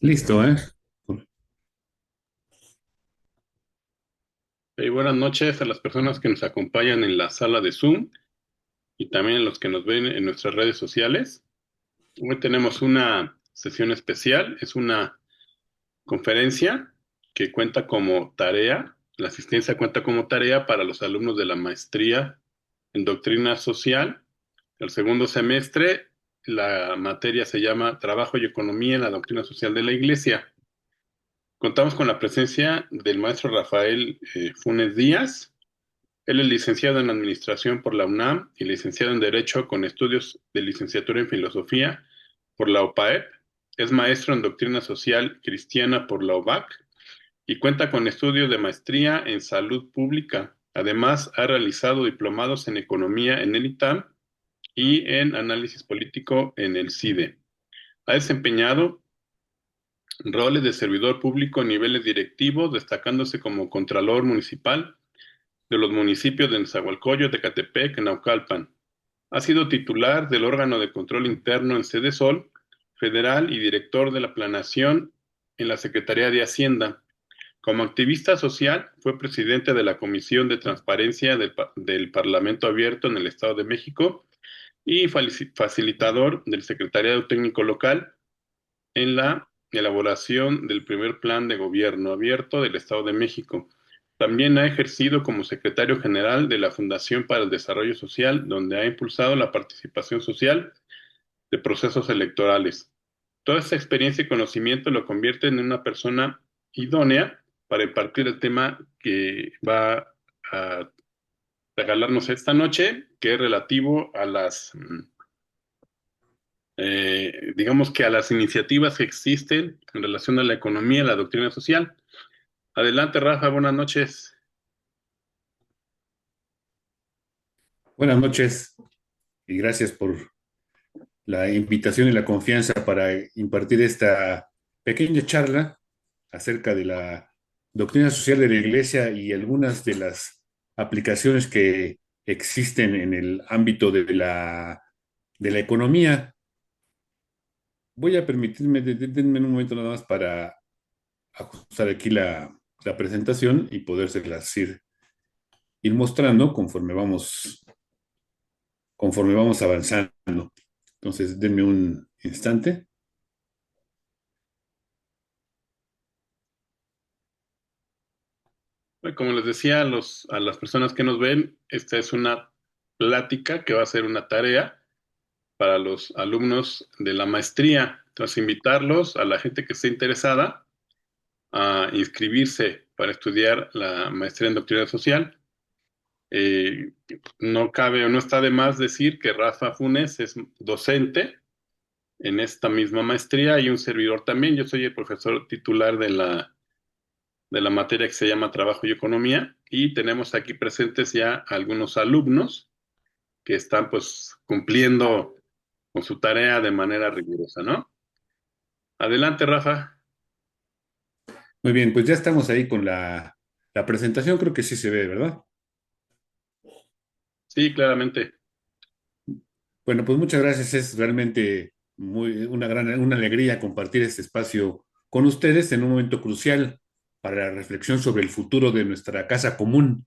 Listo, ¿eh? Buenas noches a las personas que nos acompañan en la sala de Zoom y también a los que nos ven en nuestras redes sociales. Hoy tenemos una sesión especial, es una conferencia que cuenta como tarea, la asistencia cuenta como tarea para los alumnos de la maestría en doctrina social. El segundo semestre, la materia se llama Trabajo y Economía en la Doctrina Social de la Iglesia. Contamos con la presencia del maestro Rafael Funes Díaz. Él es licenciado en Administración por la UNAM y licenciado en Derecho con estudios de licenciatura en Filosofía por la OPAEP. Es maestro en Doctrina Social Cristiana por la OBAC y cuenta con estudios de maestría en Salud Pública. Además, ha realizado diplomados en Economía en el ITAM y en Análisis Político en el CIDE. Ha desempeñado roles de servidor público en niveles directivos, destacándose como Contralor Municipal de los municipios de Nezahualcóyotl, Ecatepec y Naucalpan. Ha sido titular del órgano de control interno en Sede Sol federal y director de la planeación en la Secretaría de Hacienda. Como activista social, fue presidente de la Comisión de Transparencia del Parlamento Abierto en el Estado de México y facilitador del Secretariado Técnico Local en la elaboración del primer plan de gobierno abierto del Estado de México. También ha ejercido como secretario general de la Fundación para el Desarrollo Social, donde ha impulsado la participación social de procesos electorales. Toda esta experiencia y conocimiento lo convierte en una persona idónea para impartir el tema que va a regalarnos esta noche, que es relativo a digamos que a las iniciativas que existen en relación a la economía y la doctrina social. Adelante, Rafa, buenas noches. Buenas noches y gracias por la invitación y la confianza para impartir esta pequeña charla acerca de la doctrina social de la Iglesia y algunas de las aplicaciones que existen en el ámbito de la economía. Voy a permitirme, denme un momento nada más para ajustar aquí la presentación y podérselas ir mostrando conforme vamos avanzando. Entonces, denme un instante. Como les decía a las personas que nos ven, esta es una plática que va a ser una tarea para los alumnos de la maestría. Entonces, invitarlos a la gente que esté interesada a inscribirse para estudiar la maestría en doctrina social. Eh, no cabe o no está de más decir que Rafa Funes es docente en esta misma maestría y un servidor también. Yo soy el profesor titular de la materia que se llama Trabajo y Economía y tenemos aquí presentes ya algunos alumnos que están pues cumpliendo con su tarea de manera rigurosa, ¿no? Adelante, Rafa. Muy bien, pues ya estamos ahí con la presentación. Creo que sí se ve, ¿verdad? Sí, claramente. Bueno, pues muchas gracias. Es realmente una alegría compartir este espacio con ustedes en un momento crucial para la reflexión sobre el futuro de nuestra casa común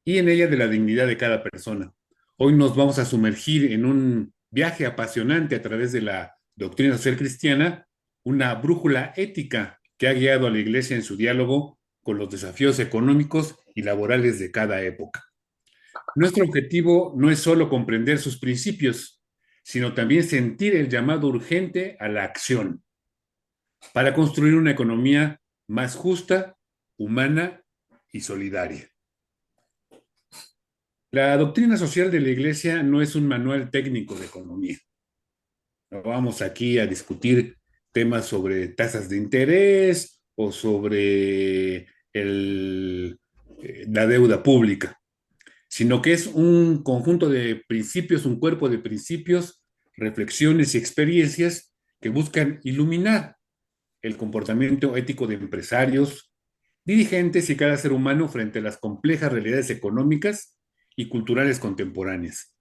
y en ella de la dignidad de cada persona. Hoy nos vamos a sumergir en un viaje apasionante a través de la doctrina social cristiana, una brújula ética que ha guiado a la Iglesia en su diálogo con los desafíos económicos y laborales de cada época. Nuestro objetivo no es solo comprender sus principios, sino también sentir el llamado urgente a la acción para construir una economía más justa, humana y solidaria. La doctrina social de la Iglesia no es un manual técnico de economía. No vamos aquí a discutir temas sobre tasas de interés o sobre la deuda pública, sino que es un conjunto de principios, un cuerpo de principios, reflexiones y experiencias que buscan iluminar el comportamiento ético de empresarios, dirigentes y cada ser humano frente a las complejas realidades económicas y culturales contemporáneas.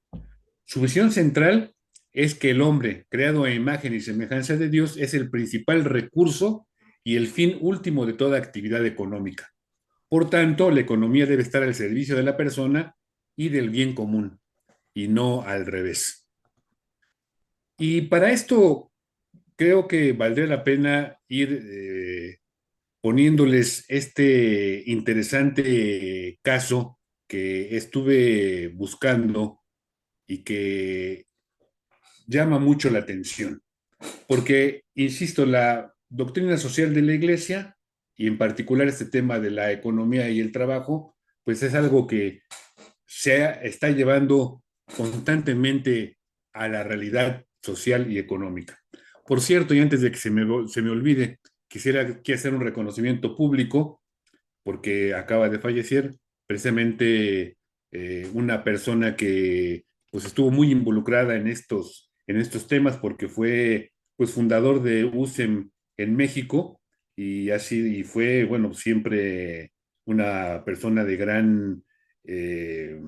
Su visión central es que el hombre, creado a imagen y semejanza de Dios, es el principal recurso y el fin último de toda actividad económica. Por tanto, la economía debe estar al servicio de la persona y del bien común, y no al revés. Y para esto creo que valdría la pena ir poniéndoles este interesante caso que estuve buscando y que llama mucho la atención, porque, insisto, la doctrina social de la Iglesia, y en particular este tema de la economía y el trabajo, pues es algo que está llevando constantemente a la realidad social y económica. Por cierto, y antes de que se me olvide, quisiera aquí hacer un reconocimiento público, porque acaba de fallecer precisamente una persona que pues estuvo muy involucrada en estos temas, porque fue pues fundador de USEM en México, y así y fue, bueno, siempre una persona de gran eh,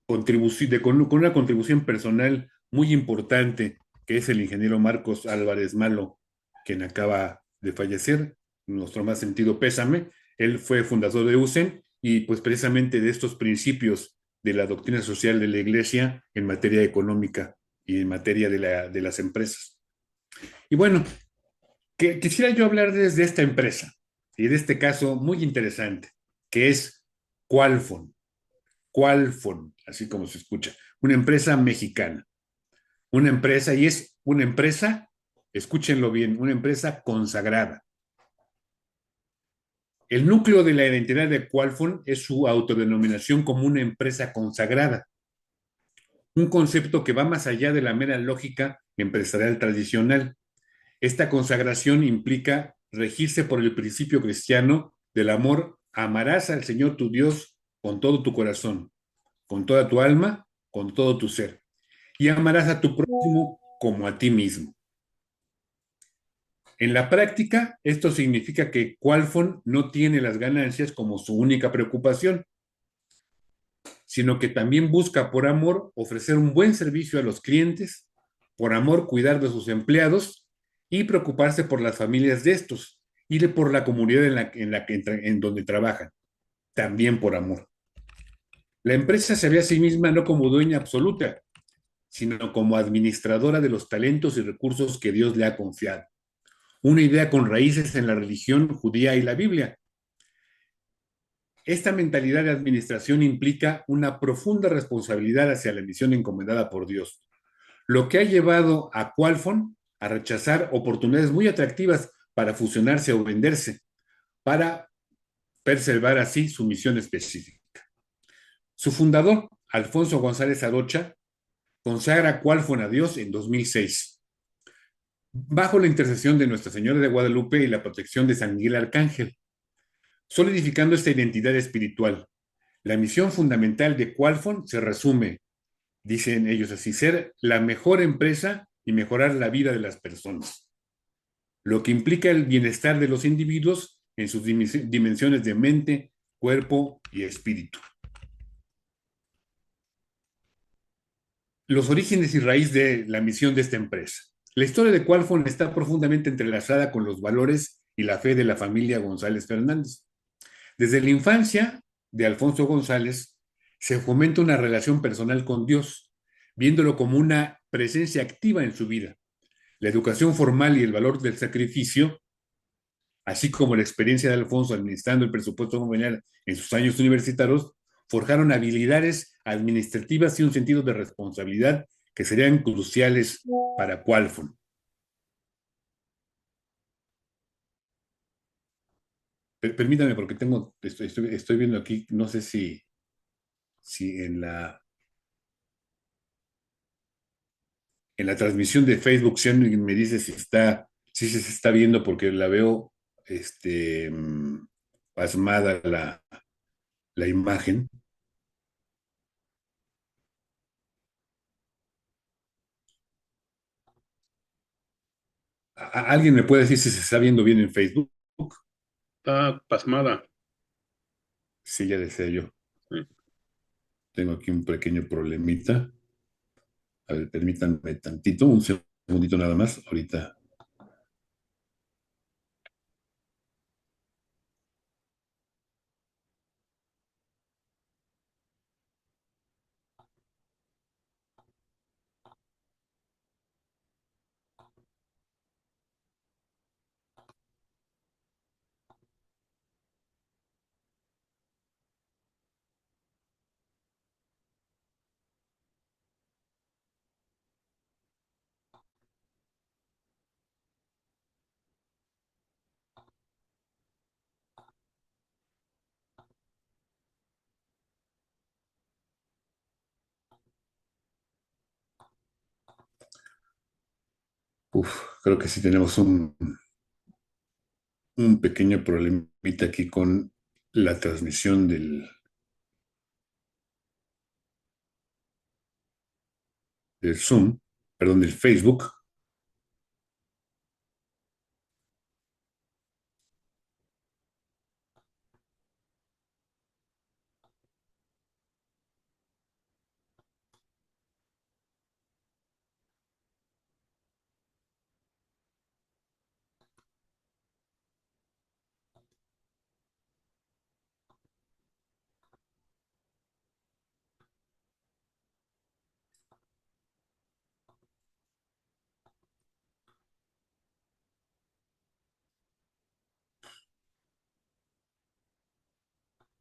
con una contribución personal muy importante, que es el ingeniero Marcos Álvarez Malo, quien acaba de fallecer. Nuestro más sentido pésame. Él fue fundador de USEN y pues precisamente de estos principios de la doctrina social de la Iglesia en materia económica y en materia de las empresas. Y bueno, quisiera yo hablar desde esta empresa y de este caso muy interesante, que es Qualfon. Qualfon, así como se escucha, una empresa mexicana, una empresa, y es una empresa, escúchenlo bien, una empresa consagrada. El núcleo de la identidad de Qualfon es su autodenominación como una empresa consagrada, un concepto que va más allá de la mera lógica empresarial tradicional. Esta consagración implica regirse por el principio cristiano del amor. Amarás al Señor tu Dios con todo tu corazón, con toda tu alma, con todo tu ser, y amarás a tu prójimo como a ti mismo. En la práctica, esto significa que Qualfon no tiene las ganancias como su única preocupación, sino que también busca por amor ofrecer un buen servicio a los clientes, por amor cuidar de sus empleados y preocuparse por las familias de estos y por la comunidad en donde trabajan, también por amor. La empresa se ve a sí misma no como dueña absoluta, sino como administradora de los talentos y recursos que Dios le ha confiado. Una idea con raíces en la religión judía y la Biblia. Esta mentalidad de administración implica una profunda responsabilidad hacia la misión encomendada por Dios, lo que ha llevado a Qualfon a rechazar oportunidades muy atractivas para fusionarse o venderse, para preservar así su misión específica. Su fundador, Alfonso González Arocha, consagra Qualfon a Dios en 2006, bajo la intercesión de Nuestra Señora de Guadalupe y la protección de San Miguel Arcángel, solidificando esta identidad espiritual. La misión fundamental de Qualfon se resume, dicen ellos así, ser la mejor empresa y mejorar la vida de las personas, lo que implica el bienestar de los individuos en sus dimensiones de mente, cuerpo y espíritu. Los orígenes y raíz de la misión de esta empresa. La historia de Qualfon está profundamente entrelazada con los valores y la fe de la familia González Fernández. Desde la infancia de Alfonso González se fomenta una relación personal con Dios, viéndolo como una presencia activa en su vida. La educación formal y el valor del sacrificio, así como la experiencia de Alfonso administrando el presupuesto familiar en sus años universitarios, forjaron habilidades administrativas y un sentido de responsabilidad que serían cruciales para Qualfon. Permítame porque estoy viendo aquí, no sé si en la en la transmisión de Facebook, si alguien me dice si se está viendo, porque la veo pasmada la imagen. ¿Alguien me puede decir si se está viendo bien en Facebook? Está pasmada. Sí, ya decía yo. Sí. Tengo aquí un pequeño problemita. A ver, permítanme tantito, un segundito nada más. Ahorita. Creo que sí tenemos un pequeño problemita aquí con la transmisión del Zoom, perdón, del Facebook.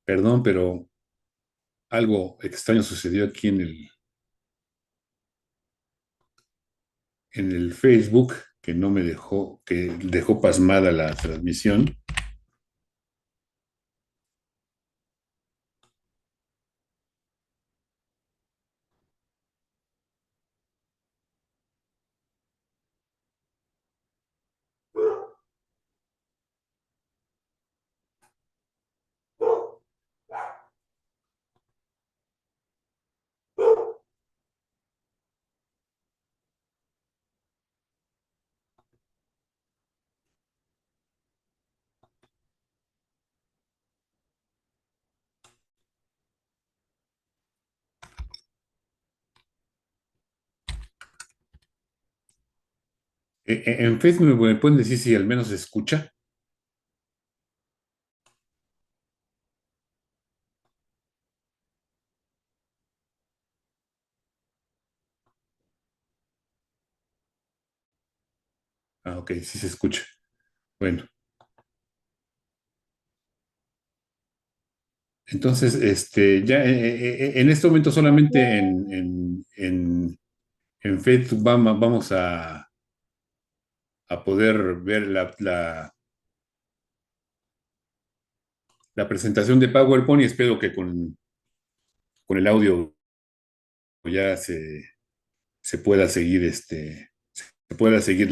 Perdón, pero algo extraño sucedió aquí en el Facebook que no me dejó, que dejó pasmada la transmisión. En Facebook me pueden decir si al menos se escucha. Ah, ok, sí se escucha. Bueno, entonces, ya en este momento solamente en Facebook vamos a poder ver la presentación de PowerPoint y espero que con el audio ya se pueda seguir se pueda seguir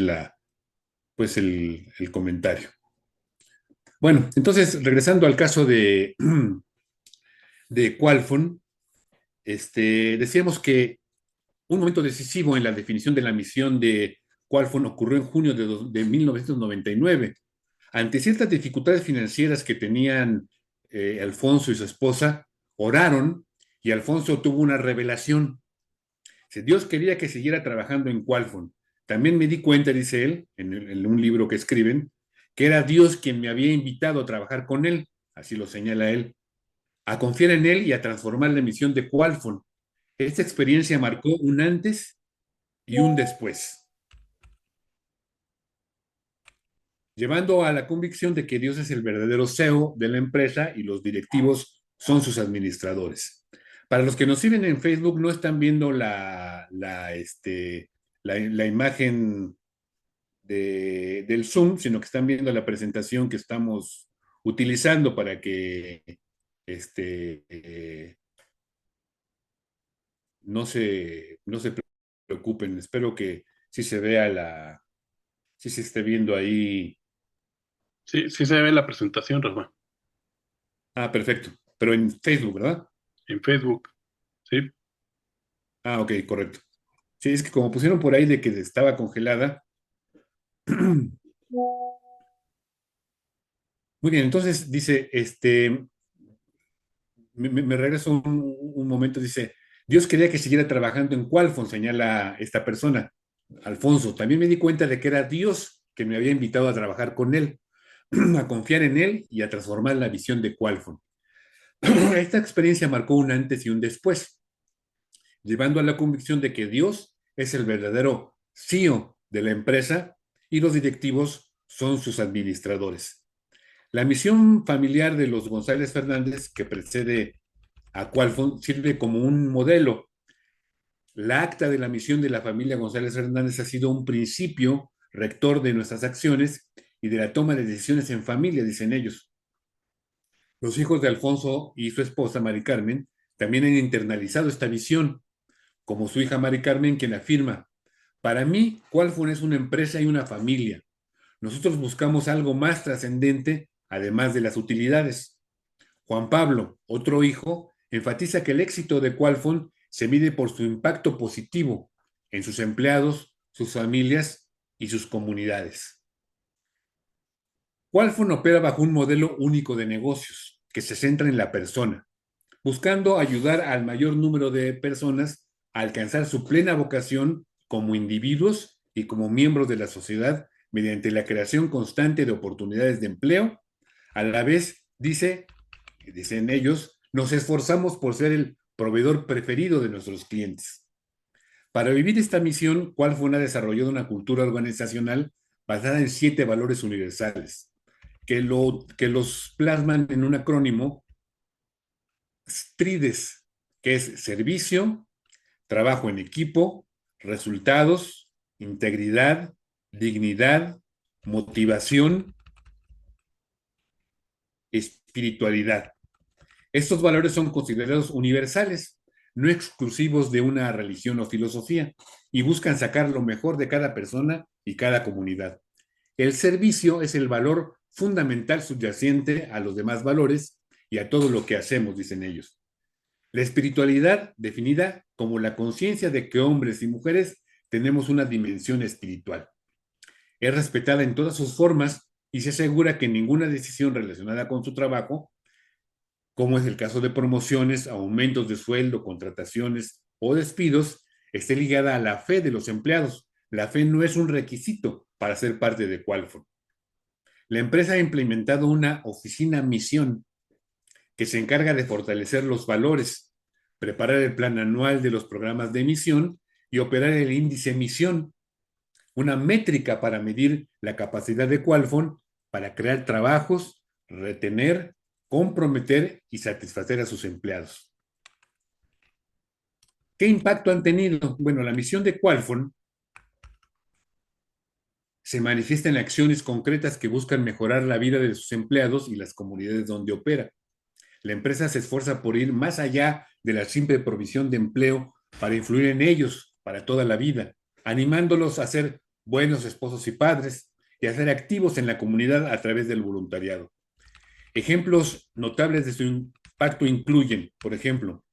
pues el comentario. Bueno, entonces, regresando al caso de Qualfon, decíamos que un momento decisivo en la definición de la misión de Qualfon ocurrió en junio de 1999. Ante ciertas dificultades financieras que tenían Alfonso y su esposa, oraron y Alfonso tuvo una revelación. Dios quería que siguiera trabajando en Qualfon. También me di cuenta, dice él, en un libro que escriben, que era Dios quien me había invitado a trabajar con él, así lo señala él, a confiar en él y a transformar la misión de Qualfon. Esta experiencia marcó un antes y un después, llevando a la convicción de que Dios es el verdadero CEO de la empresa y los directivos son sus administradores. Para los que nos siguen en Facebook, no están viendo la imagen del Zoom, sino que están viendo la presentación que estamos utilizando para que este, no se preocupen. Espero que sí se vea sí se esté viendo ahí. Sí, sí se ve la presentación, Rafa, Ah, perfecto. Pero en Facebook, ¿verdad? en Facebook. Sí, Ah, ok, correcto. Sí, es que como pusieron por ahí de que estaba congelada. Muy bien, entonces dice, me regreso un momento, dice, Dios quería que siguiera trabajando en Qualfon, señala esta persona, Alfonso. También me di cuenta de que era Dios que me había invitado a trabajar con él, a confiar en él y a transformar la visión de Qualfon. Esta experiencia marcó un antes y un después, llevando a la convicción de que Dios es el verdadero CEO de la empresa y los directivos son sus administradores. La misión familiar de los González Fernández, que precede a Qualfon, sirve como un modelo. La acta de la misión de la familia González Fernández ha sido un principio rector de nuestras acciones y de la toma de decisiones en familia, dicen ellos. Los hijos de Alfonso y su esposa, Mari Carmen, también han internalizado esta visión, como su hija Mari Carmen, quien afirma, para mí, Qualfon es una empresa y una familia. Nosotros buscamos algo más trascendente, además de las utilidades. Juan Pablo, otro hijo, enfatiza que el éxito de Qualfon se mide por su impacto positivo en sus empleados, sus familias y sus comunidades. Qualfon opera bajo un modelo único de negocios que se centra en la persona, buscando ayudar al mayor número de personas a alcanzar su plena vocación como individuos y como miembros de la sociedad mediante la creación constante de oportunidades de empleo. A la vez, dicen ellos, nos esforzamos por ser el proveedor preferido de nuestros clientes. Para vivir esta misión, Qualfon ha desarrollado una cultura organizacional basada en 7 valores universales, que los plasman en un acrónimo STRIDES, que es servicio, trabajo en equipo, resultados, integridad, dignidad, motivación, espiritualidad. Estos valores son considerados universales, no exclusivos de una religión o filosofía, y buscan sacar lo mejor de cada persona y cada comunidad. El servicio es el valor fundamental subyacente a los demás valores y a todo lo que hacemos, dicen ellos. La espiritualidad, definida como la conciencia de que hombres y mujeres tenemos una dimensión espiritual. Es respetada en todas sus formas y se asegura que ninguna decisión relacionada con su trabajo, como es el caso de promociones, aumentos de sueldo, contrataciones o despidos, esté ligada a la fe de los empleados. La fe no es un requisito para ser parte de Qualfon. La empresa ha implementado una oficina misión que se encarga de fortalecer los valores, preparar el plan anual de los programas de misión y operar el índice misión, una métrica para medir la capacidad de Qualfon para crear trabajos, retener, comprometer y satisfacer a sus empleados. ¿Qué impacto han tenido? Bueno, la misión de Qualfon se manifiesta en acciones concretas que buscan mejorar la vida de sus empleados y las comunidades donde opera. La empresa se esfuerza por ir más allá de la simple provisión de empleo para influir en ellos para toda la vida, animándolos a ser buenos esposos y padres y a ser activos en la comunidad a través del voluntariado. Ejemplos notables de su impacto incluyen, por ejemplo,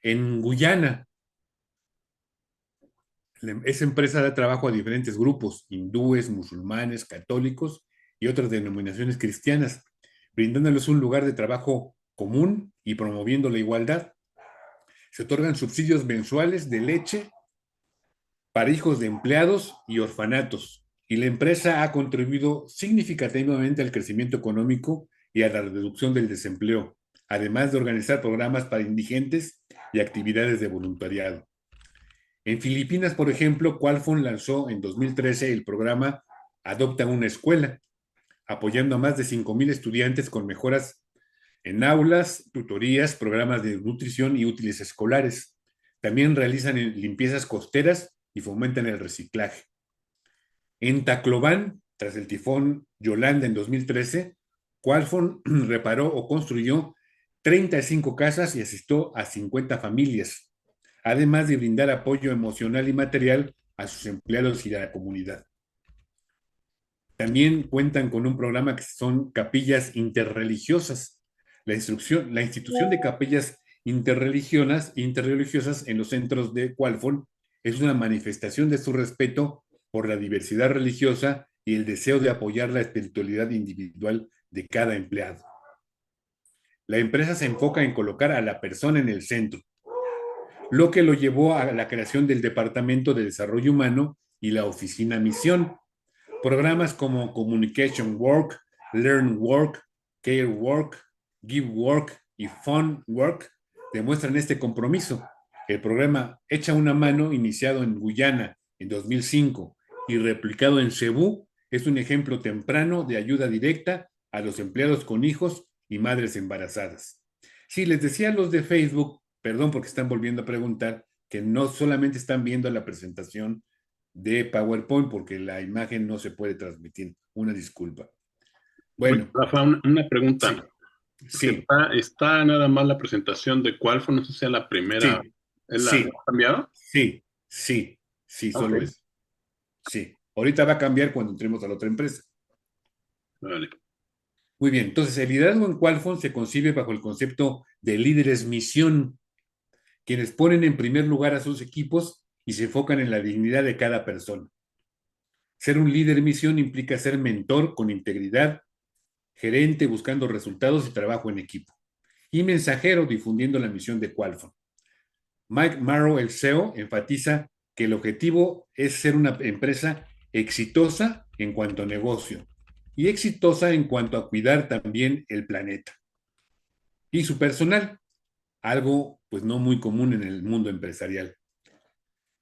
en Guyana, esa empresa da trabajo a diferentes grupos, hindúes, musulmanes, católicos y otras denominaciones cristianas, brindándoles un lugar de trabajo común y promoviendo la igualdad. Se otorgan subsidios mensuales de leche para hijos de empleados y orfanatos, y la empresa ha contribuido significativamente al crecimiento económico y a la reducción del desempleo, además de organizar programas para indigentes y actividades de voluntariado. En Filipinas, por ejemplo, Qualfon lanzó en 2013 el programa Adopta una escuela, apoyando a más de 5,000 estudiantes con mejoras en aulas, tutorías, programas de nutrición y útiles escolares. También realizan limpiezas costeras y fomentan el reciclaje. En Tacloban, tras el tifón Yolanda en 2013, Qualfon reparó o construyó 35 casas y asistió a 50 familias, además de brindar apoyo emocional y material a sus empleados y a la comunidad. También cuentan con un programa que son capillas interreligiosas. La institución de capillas interreligiosas en los centros de Qualfon es una manifestación de su respeto por la diversidad religiosa y el deseo de apoyar la espiritualidad individual de cada empleado. La empresa se enfoca en colocar a la persona en el centro, lo que lo llevó a la creación del Departamento de Desarrollo Humano y la Oficina Misión. Programas como Communication Work, Learn Work, Care Work, Give Work y Fun Work demuestran este compromiso. El programa Echa una mano, iniciado en Guyana en 2005 y replicado en Cebú, es un ejemplo temprano de ayuda directa a los empleados con hijos y madres embarazadas. Sí, les decía a los de Facebook, perdón porque están volviendo a preguntar, que no solamente están viendo la presentación de PowerPoint porque la imagen no se puede transmitir. Una disculpa. Oye, Bueno, Rafa, una sí, pregunta. Porque sí, está nada más la presentación de Qualfo, no sé si sea la primera. sí, ¿La sí, ha cambiado? sí, sí, sí, Ok, solo es. Sí. Ahorita va a cambiar cuando entremos a la otra empresa. vale. Muy bien, entonces el liderazgo en Qualfon se concibe bajo el concepto de líderes misión, quienes ponen en primer lugar a sus equipos y se enfocan en la dignidad de cada persona. Ser un líder misión implica ser mentor con integridad, gerente buscando resultados y trabajo en equipo, y mensajero difundiendo la misión de Qualfon. Mike Marrow, el CEO, enfatiza que el objetivo es ser una empresa exitosa en cuanto a negocio y exitosa en cuanto a cuidar también el planeta y su personal, algo pues no muy común en el mundo empresarial.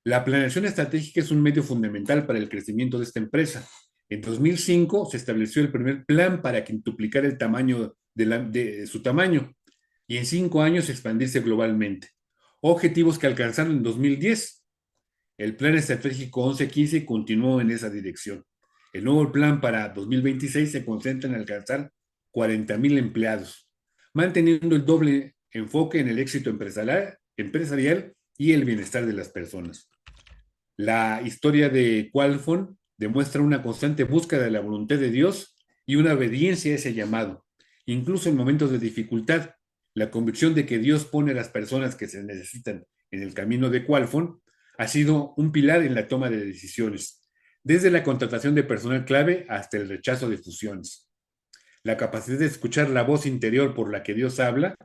La planeación estratégica es un medio fundamental para el crecimiento de esta empresa. En 2005 se estableció el primer plan para quintuplicar el tamaño de su tamaño y en 5 años expandirse globalmente. Objetivos que alcanzaron en 2010. El plan estratégico 11-15 continuó en esa dirección. El nuevo plan para 2026 se concentra en alcanzar 40,000 empleados, manteniendo el doble enfoque en el éxito empresarial y el bienestar de las personas. La historia de Qualfon demuestra una constante búsqueda de la voluntad de Dios y una obediencia a ese llamado, incluso en momentos de dificultad. La convicción de que Dios pone a las personas que se necesitan en el camino de Qualfon ha sido un pilar en la toma de decisiones, desde la contratación de personal clave hasta el rechazo de fusiones. La capacidad de escuchar la voz interior por la que Dios habla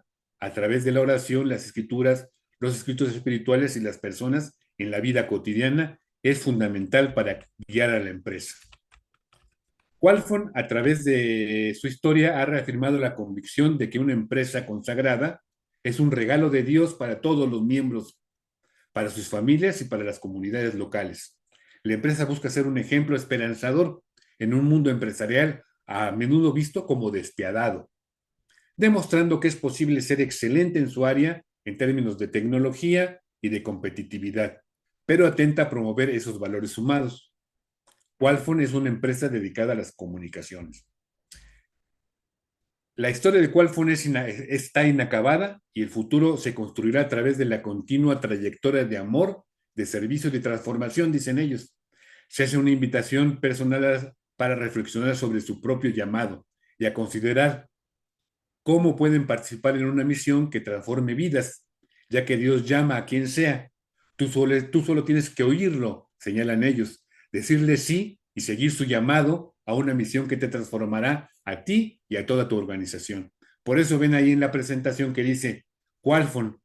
a través de la oración, las escrituras, los escritos espirituales y las personas en la vida cotidiana es fundamental para guiar a la empresa. Qualfon, a través de su historia, ha reafirmado la convicción de que una empresa consagrada es un regalo de Dios para todos los miembros, para sus familias y para las comunidades locales. La empresa busca ser un ejemplo esperanzador en un mundo empresarial a menudo visto como despiadado, demostrando que es posible ser excelente en su área en términos de tecnología y de competitividad, pero atenta a promover esos valores humanos. Qualfon es una empresa dedicada a las comunicaciones. La historia de Qualfon está inacabada y el futuro se construirá a través de la continua trayectoria de amor, de servicio y de transformación, dicen ellos. Se hace una invitación personal para reflexionar sobre su propio llamado y a considerar cómo pueden participar en una misión que transforme vidas, ya que Dios llama a quien sea. Tú solo tienes que oírlo, señalan ellos, decirle sí y seguir su llamado a una misión que te transformará a ti y a toda tu organización. Por eso ven ahí en la presentación que dice Qualfon,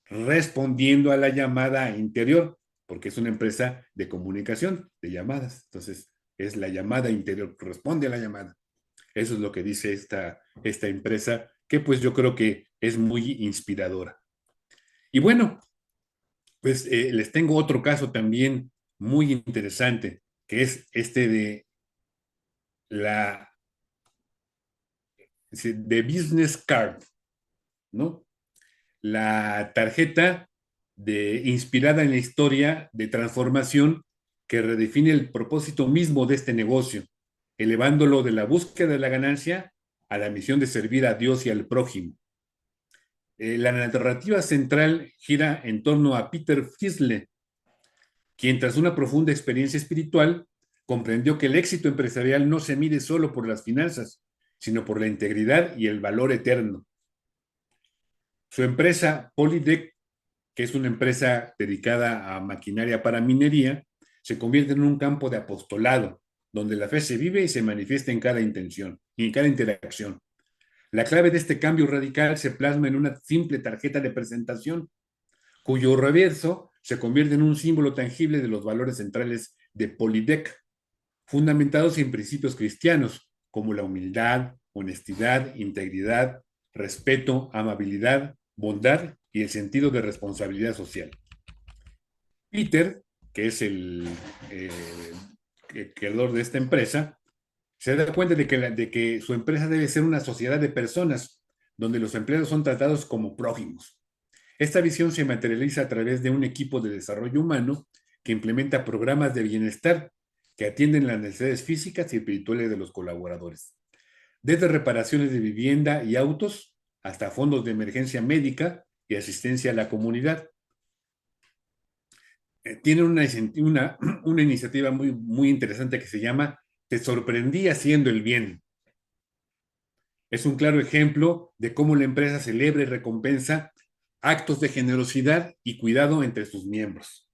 respondiendo a la llamada interior, porque es una empresa de comunicación, de llamadas. Entonces, es la llamada interior, responde a la llamada. Eso es lo que dice esta empresa, que pues yo creo que es muy inspiradora. Y bueno, pues les tengo otro caso también muy interesante, que es este la de Business Card, ¿no? La tarjeta inspirada en la historia de transformación que redefine el propósito mismo de este negocio, elevándolo de la búsqueda de la ganancia a la misión de servir a Dios y al prójimo. La narrativa central gira en torno a Peter Fiesle, quien tras una profunda experiencia espiritual comprendió que el éxito empresarial no se mide solo por las finanzas, sino por la integridad y el valor eterno. Su empresa Polydec, que es una empresa dedicada a maquinaria para minería, se convierte en un campo de apostolado, donde la fe se vive y se manifiesta en cada intención y en cada interacción. La clave de este cambio radical se plasma en una simple tarjeta de presentación, cuyo reverso se convierte en un símbolo tangible de los valores centrales de Polydec, fundamentados en principios cristianos como la humildad, honestidad, integridad, respeto, amabilidad, bondad y el sentido de responsabilidad social. Peter, que es eh, el creador de esta empresa, se da cuenta de que su empresa debe ser una sociedad de personas donde los empleados son tratados como prójimos. Esta visión se materializa a través de un equipo de desarrollo humano que implementa programas de bienestar que atienden las necesidades físicas y espirituales de los colaboradores, desde reparaciones de vivienda y autos hasta fondos de emergencia médica y asistencia a la comunidad. Tiene una iniciativa muy interesante que se llama Te sorprendí haciendo el bien. Es un claro ejemplo de cómo la empresa celebra y recompensa actos de generosidad y cuidado entre sus miembros.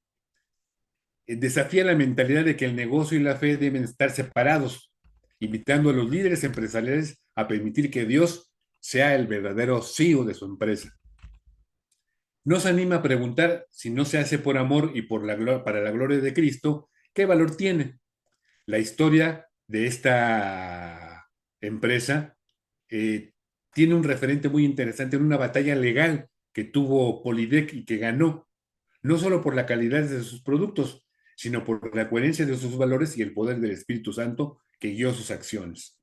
Desafía la mentalidad de que el negocio y la fe deben estar separados, invitando a los líderes empresariales a permitir que Dios sea el verdadero CEO de su empresa. Nos anima a preguntar si no se hace por amor y para la gloria de Cristo, ¿qué valor tiene? La historia de esta empresa eh, tiene un referente muy interesante en una batalla legal que tuvo Polydec y que ganó, no solo por la calidad de sus productos, sino por la coherencia de sus valores y el poder del Espíritu Santo que guió sus acciones.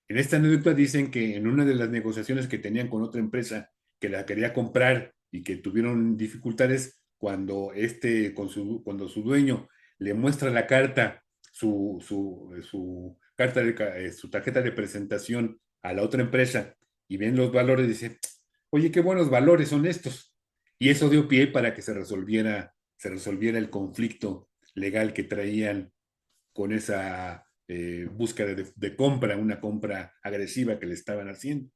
En esta anécdota dicen que en una de las negociaciones que tenían con otra empresa que la quería comprar y que tuvieron dificultades cuando su dueño le muestra la carta, su tarjeta de presentación a la otra empresa y ven los valores, dice, oye, qué buenos valores son estos. Y eso dio pie para que se resolviera el conflicto legal que traían con esa búsqueda de compra, una compra agresiva que le estaban haciendo.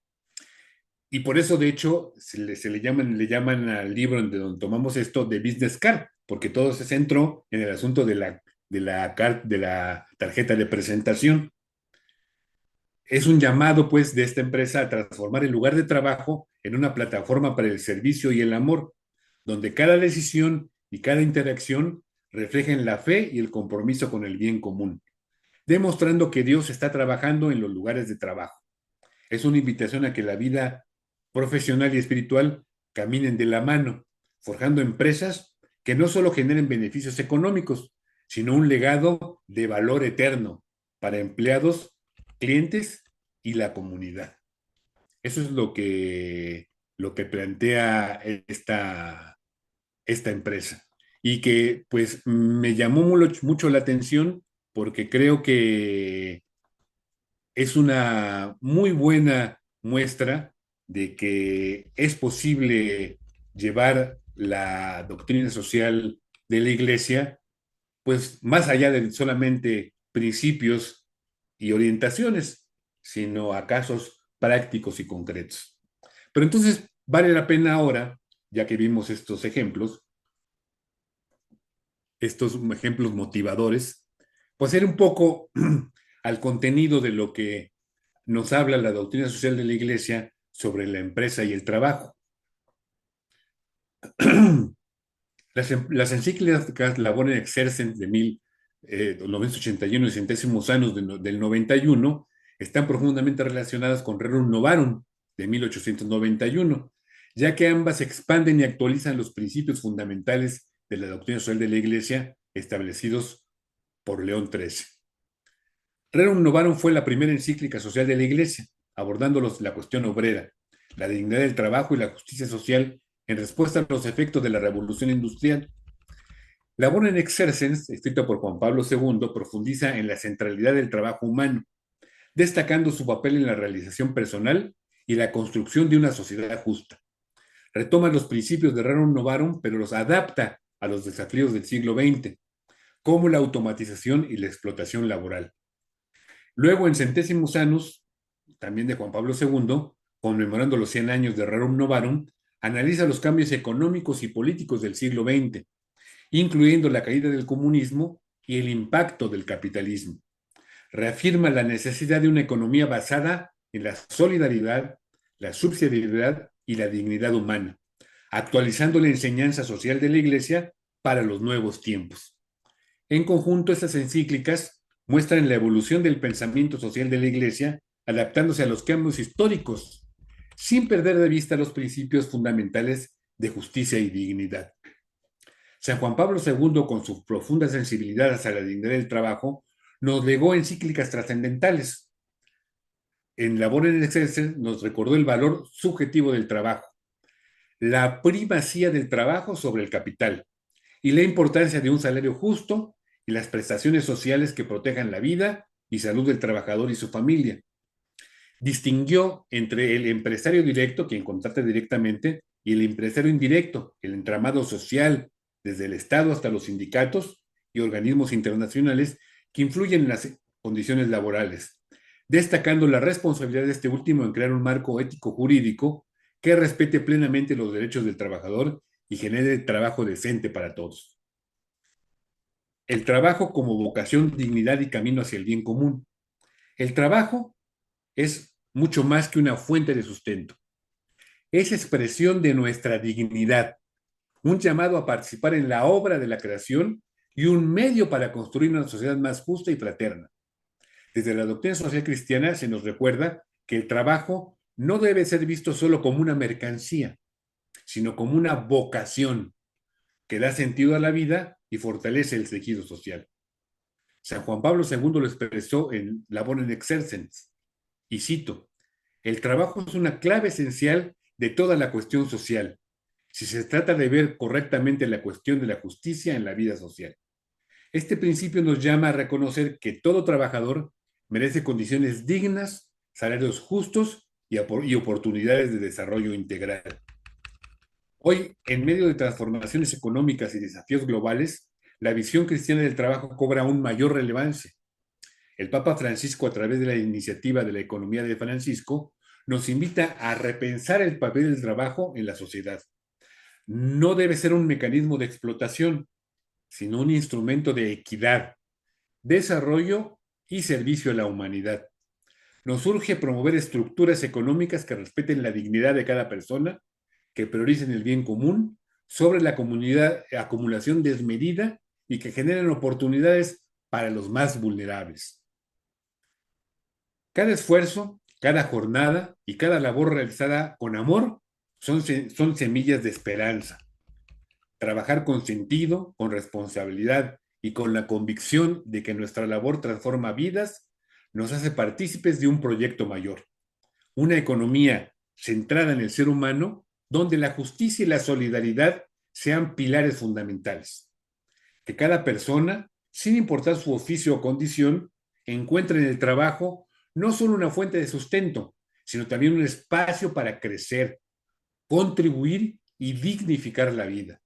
Y por eso, de hecho, le llaman al libro de donde tomamos esto de Business Card, porque todo se centró en el asunto de la tarjeta de presentación. Es un llamado, pues, de esta empresa a transformar el lugar de trabajo en una plataforma para el servicio y el amor, donde cada decisión y cada interacción reflejen la fe y el compromiso con el bien común, demostrando que Dios está trabajando en los lugares de trabajo. Es una invitación a que la vida profesional y espiritual caminen de la mano, forjando empresas que no solo generen beneficios económicos, sino un legado de valor eterno para empleados, clientes y la comunidad. Eso es lo que plantea esta empresa. Y que pues me llamó mucho la atención porque creo que es una muy buena muestra de que es posible llevar la doctrina social de la iglesia, pues más allá de solamente principios y orientaciones, sino a casos prácticos y concretos. Pero entonces vale la pena ahora, ya que vimos estos ejemplos motivadores, pues ir un poco al contenido de lo que nos habla la doctrina social de la Iglesia sobre la empresa y el trabajo. Las encíclicas Labore Exercens de 1981 y centésimos años del 91 están profundamente relacionadas con Rerum Novarum de 1891, ya que ambas expanden y actualizan los principios fundamentales de la doctrina social de la Iglesia establecidos por León XIII. Rerum Novarum fue la primera encíclica social de la Iglesia, abordando la cuestión obrera, la dignidad del trabajo y la justicia social en respuesta a los efectos de la revolución industrial. Labor in Exercens, escrita por Juan Pablo II, profundiza en la centralidad del trabajo humano, destacando su papel en la realización personal y la construcción de una sociedad justa. Retoma los principios de Rerum Novarum, pero los adapta a los desafíos del siglo XX, como la automatización y la explotación laboral. Luego, en Centésimos Annus, también de Juan Pablo II, conmemorando los 100 años de Rerum Novarum, analiza los cambios económicos y políticos del siglo XX, incluyendo la caída del comunismo y el impacto del capitalismo. Reafirma la necesidad de una economía basada en la solidaridad, la subsidiariedad y la dignidad humana, actualizando la enseñanza social de la Iglesia para los nuevos tiempos. En conjunto, estas encíclicas muestran la evolución del pensamiento social de la Iglesia, adaptándose a los cambios históricos, sin perder de vista los principios fundamentales de justicia y dignidad. San Juan Pablo II, con su profunda sensibilidad hacia la dignidad del trabajo, nos legó encíclicas trascendentales. En Labor en Excelsis nos recordó el valor subjetivo del trabajo, la primacía del trabajo sobre el capital y la importancia de un salario justo y las prestaciones sociales que protejan la vida y salud del trabajador y su familia. Distinguió entre el empresario directo, quien contrata directamente, y el empresario indirecto, el entramado social, desde el Estado hasta los sindicatos y organismos internacionales que influyen en las condiciones laborales, destacando la responsabilidad de este último en crear un marco ético jurídico que respete plenamente los derechos del trabajador y genere trabajo decente para todos. El trabajo como vocación, dignidad y camino hacia el bien común. El trabajo es mucho más que una fuente de sustento. Es expresión de nuestra dignidad, un llamado a participar en la obra de la creación y un medio para construir una sociedad más justa y fraterna. Desde la doctrina social cristiana se nos recuerda que el trabajo no debe ser visto solo como una mercancía, sino como una vocación que da sentido a la vida y fortalece el tejido social. San Juan Pablo II lo expresó en Labor in Exercens, y cito: el trabajo es una clave esencial de toda la cuestión social, si se trata de ver correctamente la cuestión de la justicia en la vida social. Este principio nos llama a reconocer que todo trabajador merece condiciones dignas, salarios justos y oportunidades de desarrollo integral. Hoy, en medio de transformaciones económicas y desafíos globales, la visión cristiana del trabajo cobra aún mayor relevancia. El Papa Francisco, a través de la iniciativa de la economía de Francisco, nos invita a repensar el papel del trabajo en la sociedad. No debe ser un mecanismo de explotación, sino un instrumento de equidad, desarrollo y servicio a la humanidad. Nos urge promover estructuras económicas que respeten la dignidad de cada persona, que prioricen el bien común sobre la acumulación desmedida y que generen oportunidades para los más vulnerables. Cada esfuerzo, cada jornada y cada labor realizada con amor son semillas de esperanza. Trabajar con sentido, con responsabilidad y con la convicción de que nuestra labor transforma vidas nos hace partícipes de un proyecto mayor. Una economía centrada en el ser humano, donde la justicia y la solidaridad sean pilares fundamentales. Que cada persona, sin importar su oficio o condición, encuentre en el trabajo no solo una fuente de sustento, sino también un espacio para crecer, contribuir y dignificar la vida.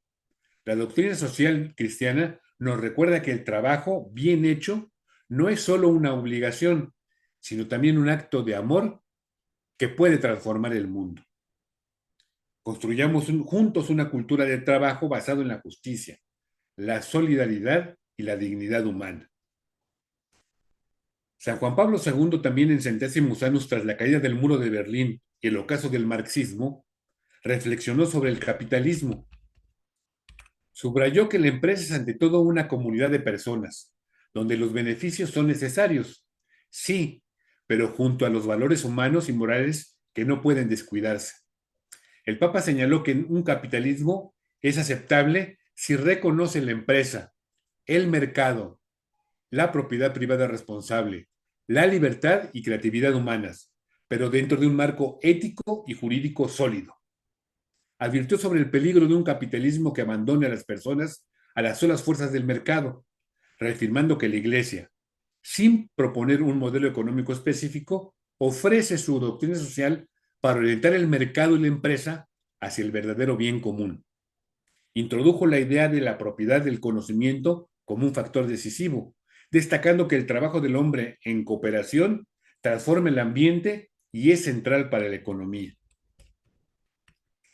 La doctrina social cristiana nos recuerda que el trabajo bien hecho no es solo una obligación, sino también un acto de amor que puede transformar el mundo. Construyamos juntos una cultura de trabajo basada en la justicia, la solidaridad y la dignidad humana. San Juan Pablo II, también en Centésimos Annus, tras la caída del muro de Berlín y el ocaso del marxismo, reflexionó sobre el capitalismo. Subrayó que la empresa es ante todo una comunidad de personas, donde los beneficios son necesarios, sí, pero junto a los valores humanos y morales que no pueden descuidarse. El Papa señaló que un capitalismo es aceptable si reconoce la empresa, el mercado, la propiedad privada responsable, la libertad y creatividad humanas, pero dentro de un marco ético y jurídico sólido. Advirtió sobre el peligro de un capitalismo que abandone a las personas a las solas fuerzas del mercado, reafirmando que la Iglesia, sin proponer un modelo económico específico, ofrece su doctrina social para orientar el mercado y la empresa hacia el verdadero bien común. Introdujo la idea de la propiedad del conocimiento como un factor decisivo, destacando que el trabajo del hombre en cooperación transforma el ambiente y es central para la economía.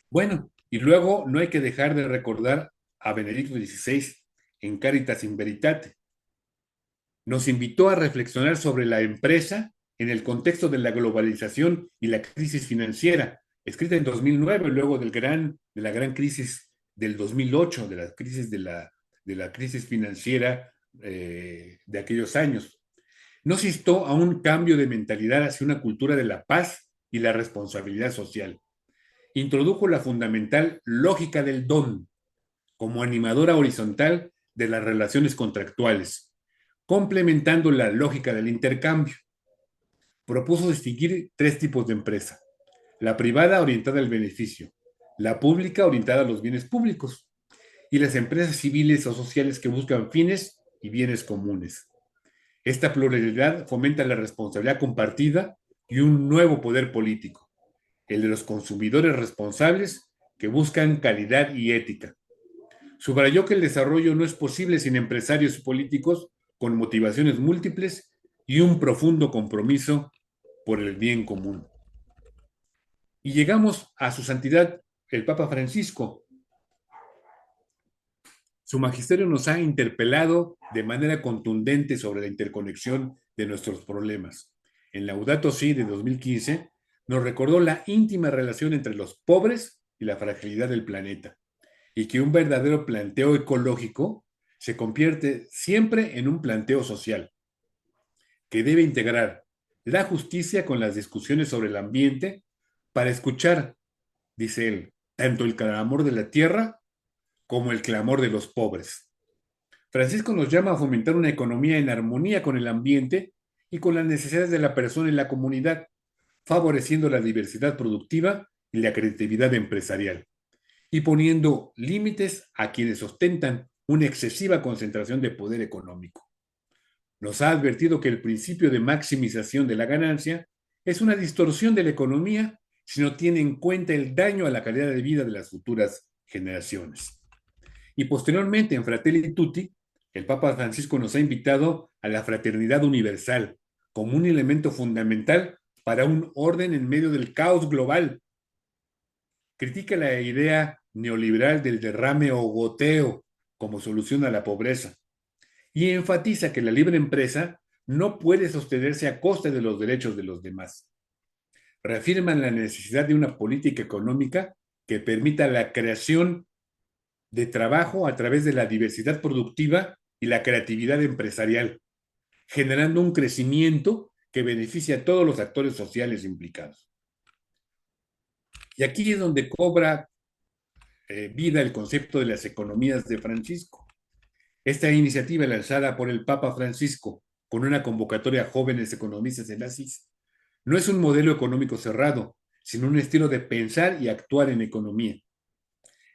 Bueno, y luego no hay que dejar de recordar a Benedicto XVI en Caritas in Veritate. Nos invitó a reflexionar sobre la empresa en el contexto de la globalización y la crisis financiera, escrita en 2009, luego de la gran crisis del 2008, de la crisis financiera de aquellos años. Nos instó a un cambio de mentalidad hacia una cultura de la paz y la responsabilidad social. Introdujo la fundamental lógica del don como animadora horizontal de las relaciones contractuales, complementando la lógica del intercambio. Propuso distinguir tres tipos de empresa: la privada orientada al beneficio, la pública orientada a los bienes públicos y las empresas civiles o sociales que buscan fines y bienes comunes. Esta pluralidad fomenta la responsabilidad compartida y un nuevo poder político, el de los consumidores responsables que buscan calidad y ética. Subrayó que el desarrollo no es posible sin empresarios y políticos con motivaciones múltiples y un profundo compromiso por el bien común. Y llegamos a su santidad, el Papa Francisco. Su magisterio nos ha interpelado de manera contundente sobre la interconexión de nuestros problemas. En Laudato Si de 2015 nos recordó la íntima relación entre los pobres y la fragilidad del planeta, y que un verdadero planteo ecológico se convierte siempre en un planteo social, que debe integrar la justicia con las discusiones sobre el ambiente para escuchar, dice él, tanto el clamor de la tierra como el clamor de los pobres. Francisco nos llama a fomentar una economía en armonía con el ambiente y con las necesidades de la persona y la comunidad, favoreciendo la diversidad productiva y la creatividad empresarial, y poniendo límites a quienes ostentan una excesiva concentración de poder económico. Nos ha advertido que el principio de maximización de la ganancia es una distorsión de la economía si no tiene en cuenta el daño a la calidad de vida de las futuras generaciones. Y posteriormente, en Fratelli Tutti, el Papa Francisco nos ha invitado a la fraternidad universal como un elemento fundamental para un orden en medio del caos global. Critica la idea neoliberal del derrame o goteo como solución a la pobreza y enfatiza que la libre empresa no puede sostenerse a costa de los derechos de los demás. Reafirman la necesidad de una política económica que permita la creación de trabajo a través de la diversidad productiva y la creatividad empresarial, generando un crecimiento que beneficie a todos los actores sociales implicados. Y aquí es donde cobra vida el concepto de las economías de Francisco. Esta iniciativa lanzada por el Papa Francisco con una convocatoria a jóvenes economistas en Asís no es un modelo económico cerrado, sino un estilo de pensar y actuar en economía.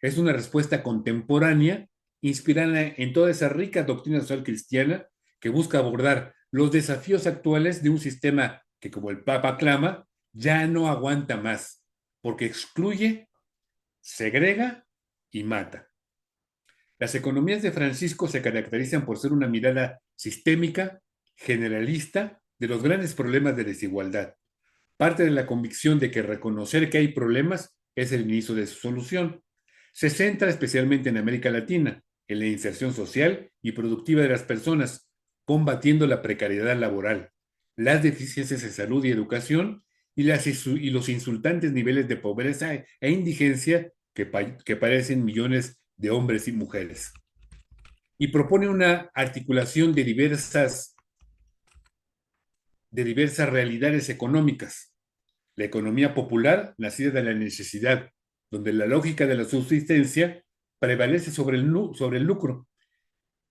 Es una respuesta contemporánea inspirada en toda esa rica doctrina social cristiana que busca abordar los desafíos actuales de un sistema que, como el Papa clama, ya no aguanta más, porque excluye, segrega y mata. Las economías de Francisco se caracterizan por ser una mirada sistémica, generalista, de los grandes problemas de desigualdad. Parte de la convicción de que reconocer que hay problemas es el inicio de su solución. Se centra especialmente en América Latina, en la inserción social y productiva de las personas, combatiendo la precariedad laboral, las deficiencias de salud y educación y los insultantes niveles de pobreza e indigencia que padecen millones de hombres y mujeres. Y propone una articulación de diversas realidades económicas. La economía popular, nacida de la necesidad, donde la lógica de la subsistencia prevalece sobre el lucro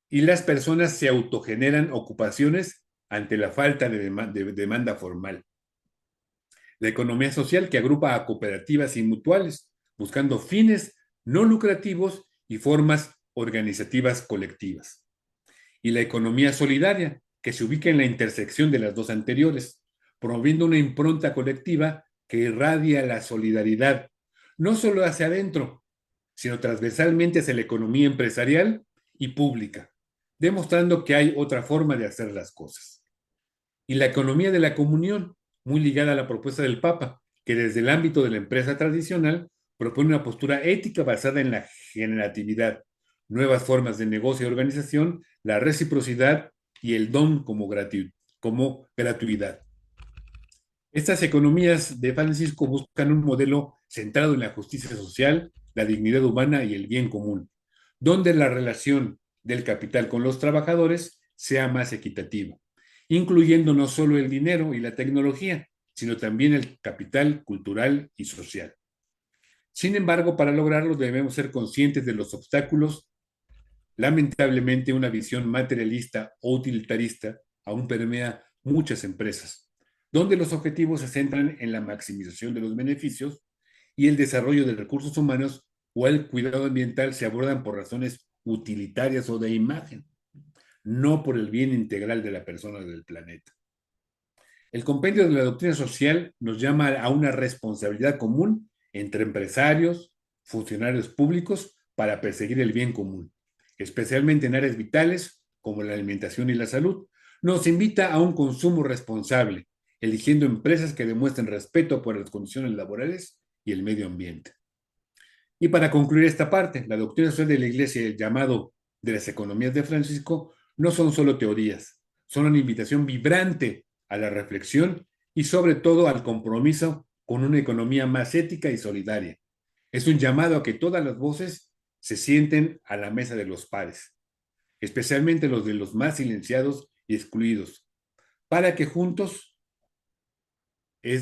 y las personas se autogeneran ocupaciones ante la falta de demanda formal. La economía social, que agrupa a cooperativas y mutuales, buscando fines no lucrativos y formas organizativas colectivas. Y la economía solidaria, que se ubica en la intersección de las dos anteriores, promoviendo una impronta colectiva que irradia la solidaridad, no solo hacia adentro, sino transversalmente hacia la economía empresarial y pública, demostrando que hay otra forma de hacer las cosas. Y la economía de la comunión, muy ligada a la propuesta del Papa, que desde el ámbito de la empresa tradicional propone una postura ética basada en la generatividad, nuevas formas de negocio y organización, la reciprocidad y el don como gratuidad. Estas economías de Francisco buscan un modelo centrado en la justicia social, la dignidad humana y el bien común, donde la relación del capital con los trabajadores sea más equitativa, incluyendo no solo el dinero y la tecnología, sino también el capital cultural y social. Sin embargo, para lograrlo debemos ser conscientes de los obstáculos. Lamentablemente, una visión materialista o utilitarista aún permea muchas empresas, donde los objetivos se centran en la maximización de los beneficios y el desarrollo de recursos humanos o el cuidado ambiental se abordan por razones utilitarias o de imagen, no por el bien integral de la persona o del planeta. El compendio de la doctrina social nos llama a una responsabilidad común entre empresarios, funcionarios públicos, para perseguir el bien común, especialmente en áreas vitales como la alimentación y la salud. Nos invita a un consumo responsable, eligiendo empresas que demuestren respeto por las condiciones laborales y el medio ambiente. Y para concluir esta parte, la doctrina social de la Iglesia y el llamado de las economías de Francisco no son solo teorías, son una invitación vibrante a la reflexión y sobre todo al compromiso con una economía más ética y solidaria. Es un llamado a que todas las voces se sienten a la mesa de los pares, especialmente los de los más silenciados y excluidos, para que juntos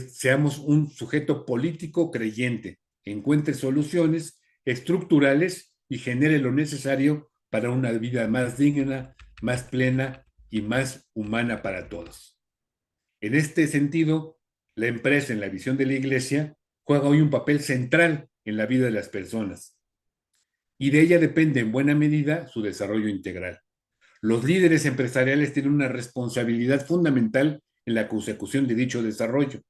seamos un sujeto político creyente, encuentre soluciones estructurales y genere lo necesario para una vida más digna, más plena y más humana para todos. En este sentido, la empresa, en la visión de la Iglesia, juega hoy un papel central en la vida de las personas y de ella depende en buena medida su desarrollo integral. Los líderes empresariales tienen una responsabilidad fundamental en la consecución de dicho desarrollo,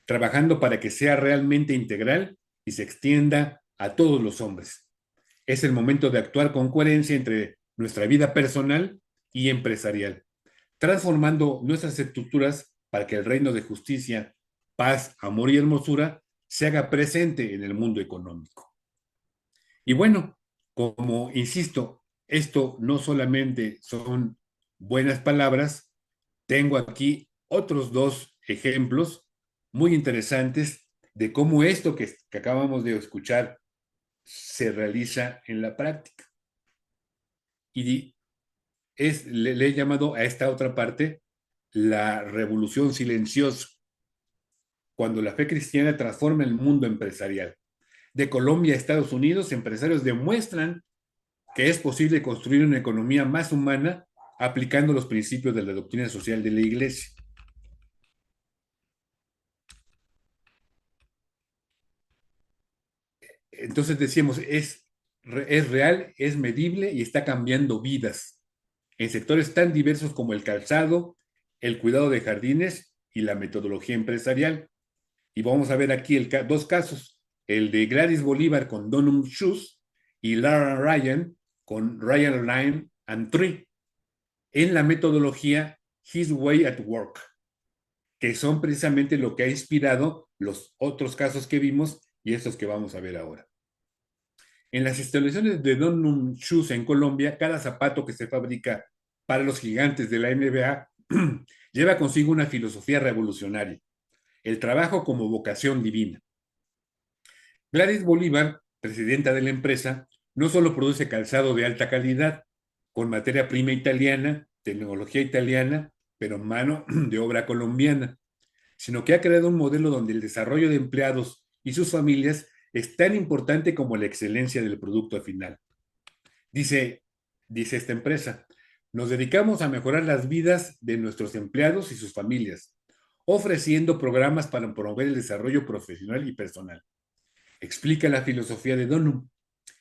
trabajando para que sea realmente integral y se extienda a todos los hombres. Es el momento de actuar con coherencia entre nuestra vida personal y empresarial, transformando nuestras estructuras para que el reino de justicia, paz, amor y hermosura se haga presente en el mundo económico. Y bueno, como insisto, esto no solamente son buenas palabras, tengo aquí otros dos ejemplos muy interesantes de cómo esto que acabamos de escuchar se realiza en la práctica. Y le he llamado a esta otra parte la revolución silenciosa, cuando la fe cristiana transforma el mundo empresarial. De Colombia a Estados Unidos, empresarios demuestran que es posible construir una economía más humana aplicando los principios de la doctrina social de la Iglesia. Entonces decíamos, es real, es medible y está cambiando vidas en sectores tan diversos como el calzado, el cuidado de jardines y la metodología empresarial. Y vamos a ver aquí dos casos, el de Gladys Bolívar con Donum Shoes y Lara Ryan con Ryan Line and Tree en la metodología His Way at Work, que son precisamente lo que ha inspirado los otros casos que vimos y estos que vamos a ver ahora. En las instalaciones de Donum Shoes en Colombia, cada zapato que se fabrica para los gigantes de la NBA lleva consigo una filosofía revolucionaria, el trabajo como vocación divina. Gladys Bolívar, presidenta de la empresa, no solo produce calzado de alta calidad, con materia prima italiana, tecnología italiana, pero mano de obra colombiana, sino que ha creado un modelo donde el desarrollo de empleados y sus familias es tan importante como la excelencia del producto final. Dice, dice esta empresa, nos dedicamos a mejorar las vidas de nuestros empleados y sus familias, ofreciendo programas para promover el desarrollo profesional y personal. Explica la filosofía de Donum.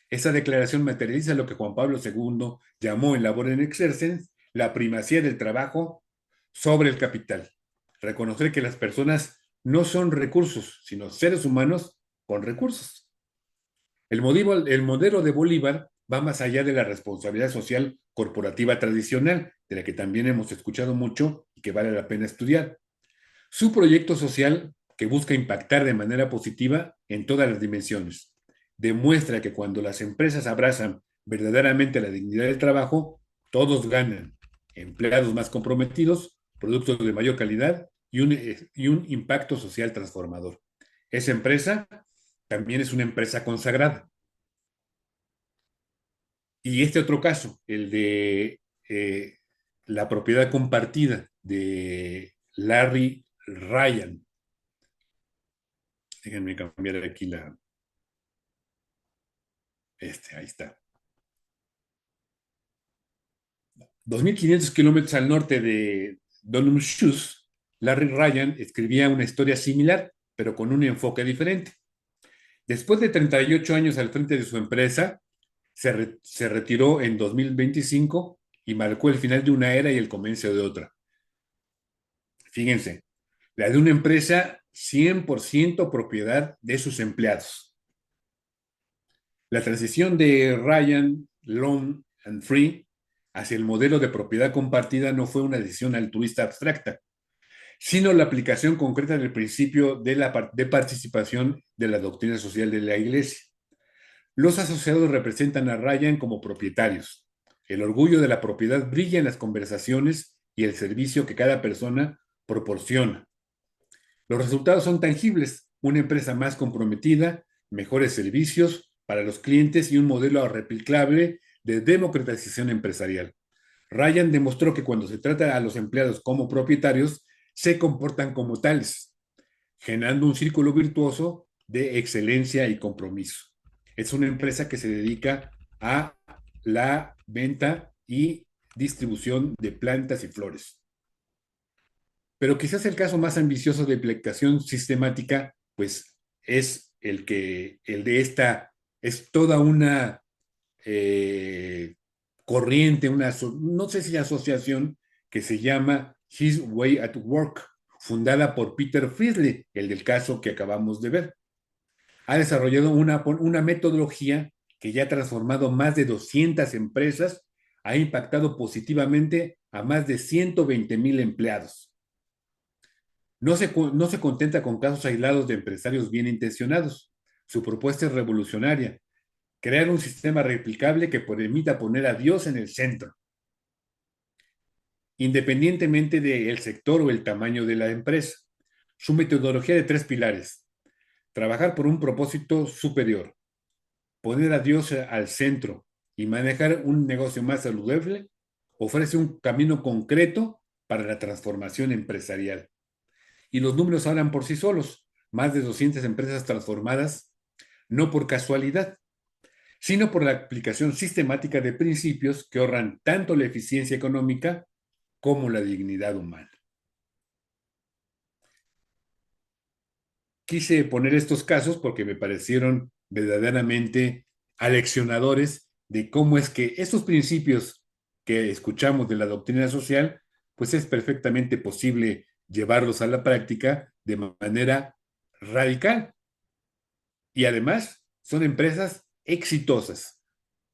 Esa declaración materializa lo que Juan Pablo II llamó en Labor en Exercens la primacía del trabajo sobre el capital. Reconocer que las personas no son recursos, sino seres humanos con recursos. El modelo de Bolívar va más allá de la responsabilidad social corporativa tradicional, de la que también hemos escuchado mucho y que vale la pena estudiar. Su proyecto social, que busca impactar de manera positiva en todas las dimensiones, demuestra que cuando las empresas abrazan verdaderamente la dignidad del trabajo, todos ganan. Empleados más comprometidos, productos de mayor calidad y un impacto social transformador. Esa empresa también es una empresa consagrada. Y este otro caso, el de la propiedad compartida de Larry Ryan. Déjenme cambiar aquí ahí está. 2.500 kilómetros al norte de Donumshus, Larry Ryan escribía una historia similar, pero con un enfoque diferente. Después de 38 años al frente de su empresa, se retiró en 2025 y marcó el final de una era y el comienzo de otra. Fíjense, la de una empresa 100% propiedad de sus empleados. La transición de Ryan, Long and Free hacia el modelo de propiedad compartida no fue una decisión altruista abstracta, sino la aplicación concreta del principio de participación de la doctrina social de la Iglesia. Los asociados representan a Ryan como propietarios. El orgullo de la propiedad brilla en las conversaciones y el servicio que cada persona proporciona. Los resultados son tangibles: una empresa más comprometida, mejores servicios para los clientes y un modelo replicable de democratización empresarial. Ryan demostró que cuando se trata a los empleados como propietarios, se comportan como tales, generando un círculo virtuoso de excelencia y compromiso. Es una empresa que se dedica a la venta y distribución de plantas y flores. Pero quizás el caso más ambicioso de aplicación sistemática, pues es el de esta, es toda una corriente, no sé si asociación, que se llama His Way at Work, fundada por Peter Friedley, el del caso que acabamos de ver. Ha desarrollado una metodología que ya ha transformado más de 200 empresas, ha impactado positivamente a más de 120,000 empleados. No se contenta con casos aislados de empresarios bien intencionados. Su propuesta es revolucionaria: crear un sistema replicable que permita poner a Dios en el centro, independientemente del sector o el tamaño de la empresa. Su metodología de 3 pilares: trabajar por un propósito superior, poner a Dios al centro y manejar un negocio más saludable, ofrece un camino concreto para la transformación empresarial. Y los números hablan por sí solos: más de 200 empresas transformadas, no por casualidad, sino por la aplicación sistemática de principios que ahorran tanto la eficiencia económica como la dignidad humana. Quise poner estos casos porque me parecieron verdaderamente aleccionadores de cómo es que estos principios que escuchamos de la doctrina social, pues es perfectamente posible llevarlos a la práctica de manera radical. Y además son empresas exitosas.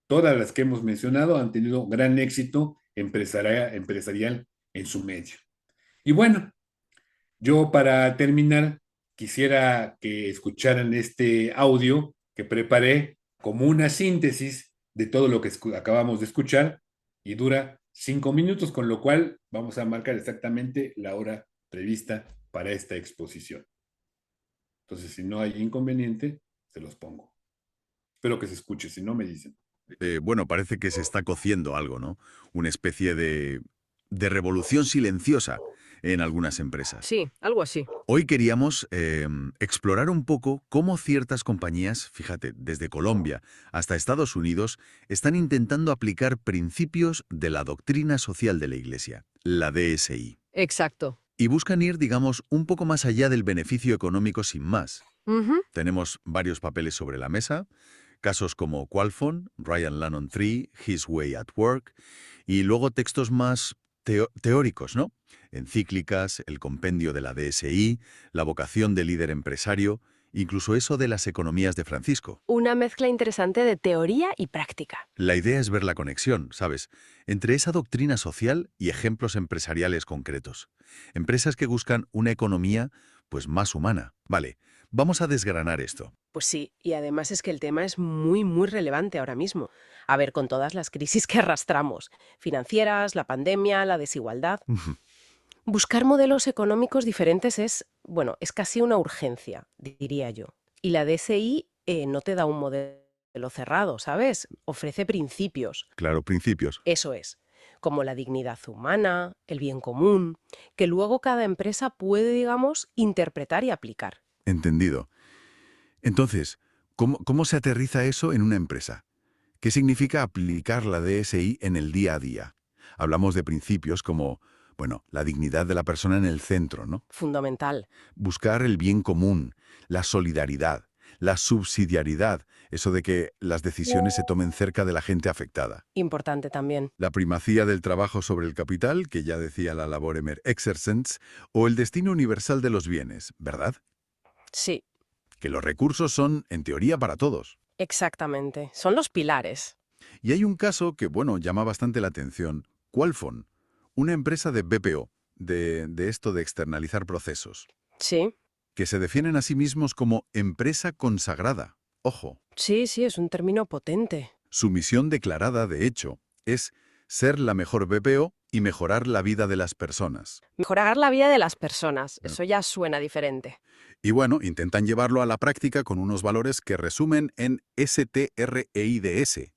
Todas las que hemos mencionado han tenido gran éxito empresarial en su medio. Y bueno, yo para terminar quisiera que escucharan este audio que preparé como una síntesis de todo lo que acabamos de escuchar y dura 5 minutos, con lo cual vamos a marcar exactamente la hora prevista para esta exposición. Entonces, si no hay inconveniente, se los pongo. Espero que se escuche, si no me dicen. Bueno, parece que se está cociendo algo, ¿no? Una especie de revolución silenciosa en algunas empresas. Sí, algo así. Hoy queríamos explorar un poco cómo ciertas compañías, fíjate, desde Colombia hasta Estados Unidos, están intentando aplicar principios de la doctrina social de la Iglesia, la DSI. Exacto. Y buscan ir, digamos, un poco más allá del beneficio económico sin más. Ujú. Tenemos varios papeles sobre la mesa, casos como Qualphone, Ryan Lannon 3, His Way at Work, y luego textos más teóricos, ¿no? Encíclicas, el compendio de la DSI, la vocación del líder empresario Incluso eso de las economías de Francisco. Una mezcla interesante de teoría y práctica. La idea es ver la conexión, ¿sabes?, entre esa doctrina social y ejemplos empresariales concretos. Empresas que buscan una economía, pues, más humana. Vale, vamos a desgranar esto. Pues sí, y además es que el tema es muy, muy relevante ahora mismo. A ver, con todas las crisis que arrastramos, financieras, la pandemia, la desigualdad. Buscar modelos económicos diferentes es, bueno, es casi una urgencia, diría yo. Y la DSI no te da un modelo cerrado, ¿sabes? Ofrece principios. Claro, principios. Eso es, como la dignidad humana, el bien común, que luego cada empresa puede, digamos, interpretar y aplicar. Entendido. Entonces, ¿cómo se aterriza eso en una empresa? ¿Qué significa aplicar la DSI en el día a día? Hablamos de principios como, bueno, la dignidad de la persona en el centro, ¿no? Fundamental. Buscar el bien común, la solidaridad, la subsidiariedad, eso de que las decisiones se tomen cerca de la gente afectada. Importante también. La primacía del trabajo sobre el capital, que ya decía la Laboremer Exercens, o el destino universal de los bienes, ¿verdad? Sí, Que los recursos son, en teoría, para todos. exactamente. Son los pilares. Y hay un caso que, bueno, llama bastante la atención. Qualfon, una empresa de BPO, de esto de externalizar procesos, Sí, que se definen a sí mismos como empresa consagrada. Ojo, sí, es un término potente. su misión declarada, de hecho, es ser la mejor BPO y mejorar la vida de las personas. Mejorar la vida de las personas, Claro. eso ya suena diferente. Y bueno, intentan llevarlo a la práctica con unos valores que resumen en STREIDS.